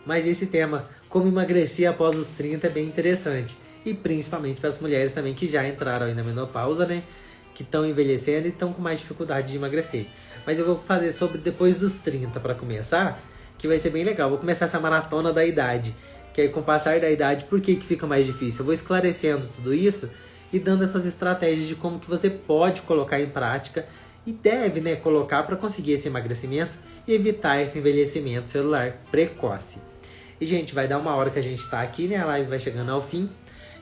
Mas esse tema, como emagrecer após os 30, é bem interessante. E principalmente para as mulheres também que já entraram aí na menopausa, né? Que estão envelhecendo e estão com mais dificuldade de emagrecer. Mas eu vou fazer sobre depois dos 30 para começar, que vai ser bem legal. Vou começar essa maratona da idade. Que aí com o passar da idade, por que fica mais difícil? Eu vou esclarecendo tudo isso e dando essas estratégias de como que você pode colocar em prática e deve, né, colocar para conseguir esse emagrecimento e evitar esse envelhecimento celular precoce. E, gente, vai dar uma hora que a gente está aqui, né? A live vai chegando ao fim.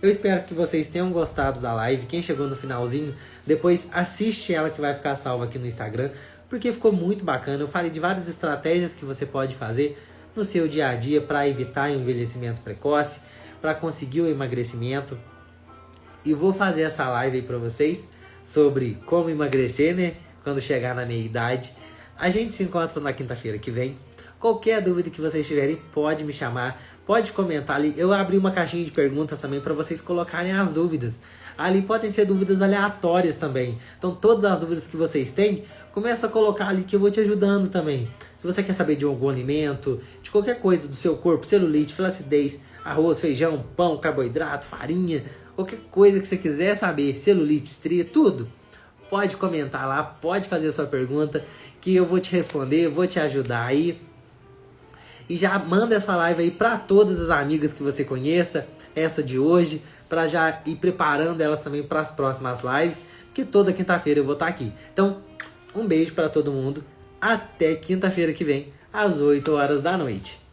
Eu espero que vocês tenham gostado da live. Quem chegou no finalzinho, depois assiste ela que vai ficar salva aqui no Instagram, porque ficou muito bacana. Eu falei de várias estratégias que você pode fazer no seu dia a dia para evitar o envelhecimento precoce, para conseguir o emagrecimento. E vou fazer essa live aí para vocês sobre como emagrecer, né? Quando chegar na meia idade. A gente se encontra na quinta-feira que vem. Qualquer dúvida que vocês tiverem, pode me chamar, pode comentar ali. Eu abri uma caixinha de perguntas também para vocês colocarem as dúvidas. Ali podem ser dúvidas aleatórias também. Então todas as dúvidas que vocês têm, começa a colocar ali que eu vou te ajudando também. Se você quer saber de algum alimento, de qualquer coisa do seu corpo, celulite, flacidez, arroz, feijão, pão, carboidrato, farinha, qualquer coisa que você quiser saber, celulite, estria, tudo, pode comentar lá, pode fazer a sua pergunta, que eu vou te responder, vou te ajudar aí. E já manda essa live aí para todas as amigas que você conheça, essa de hoje, para já ir preparando elas também para as próximas lives, porque toda quinta-feira eu vou estar aqui. Então, um beijo para todo mundo, até quinta-feira que vem, às 8 horas da noite.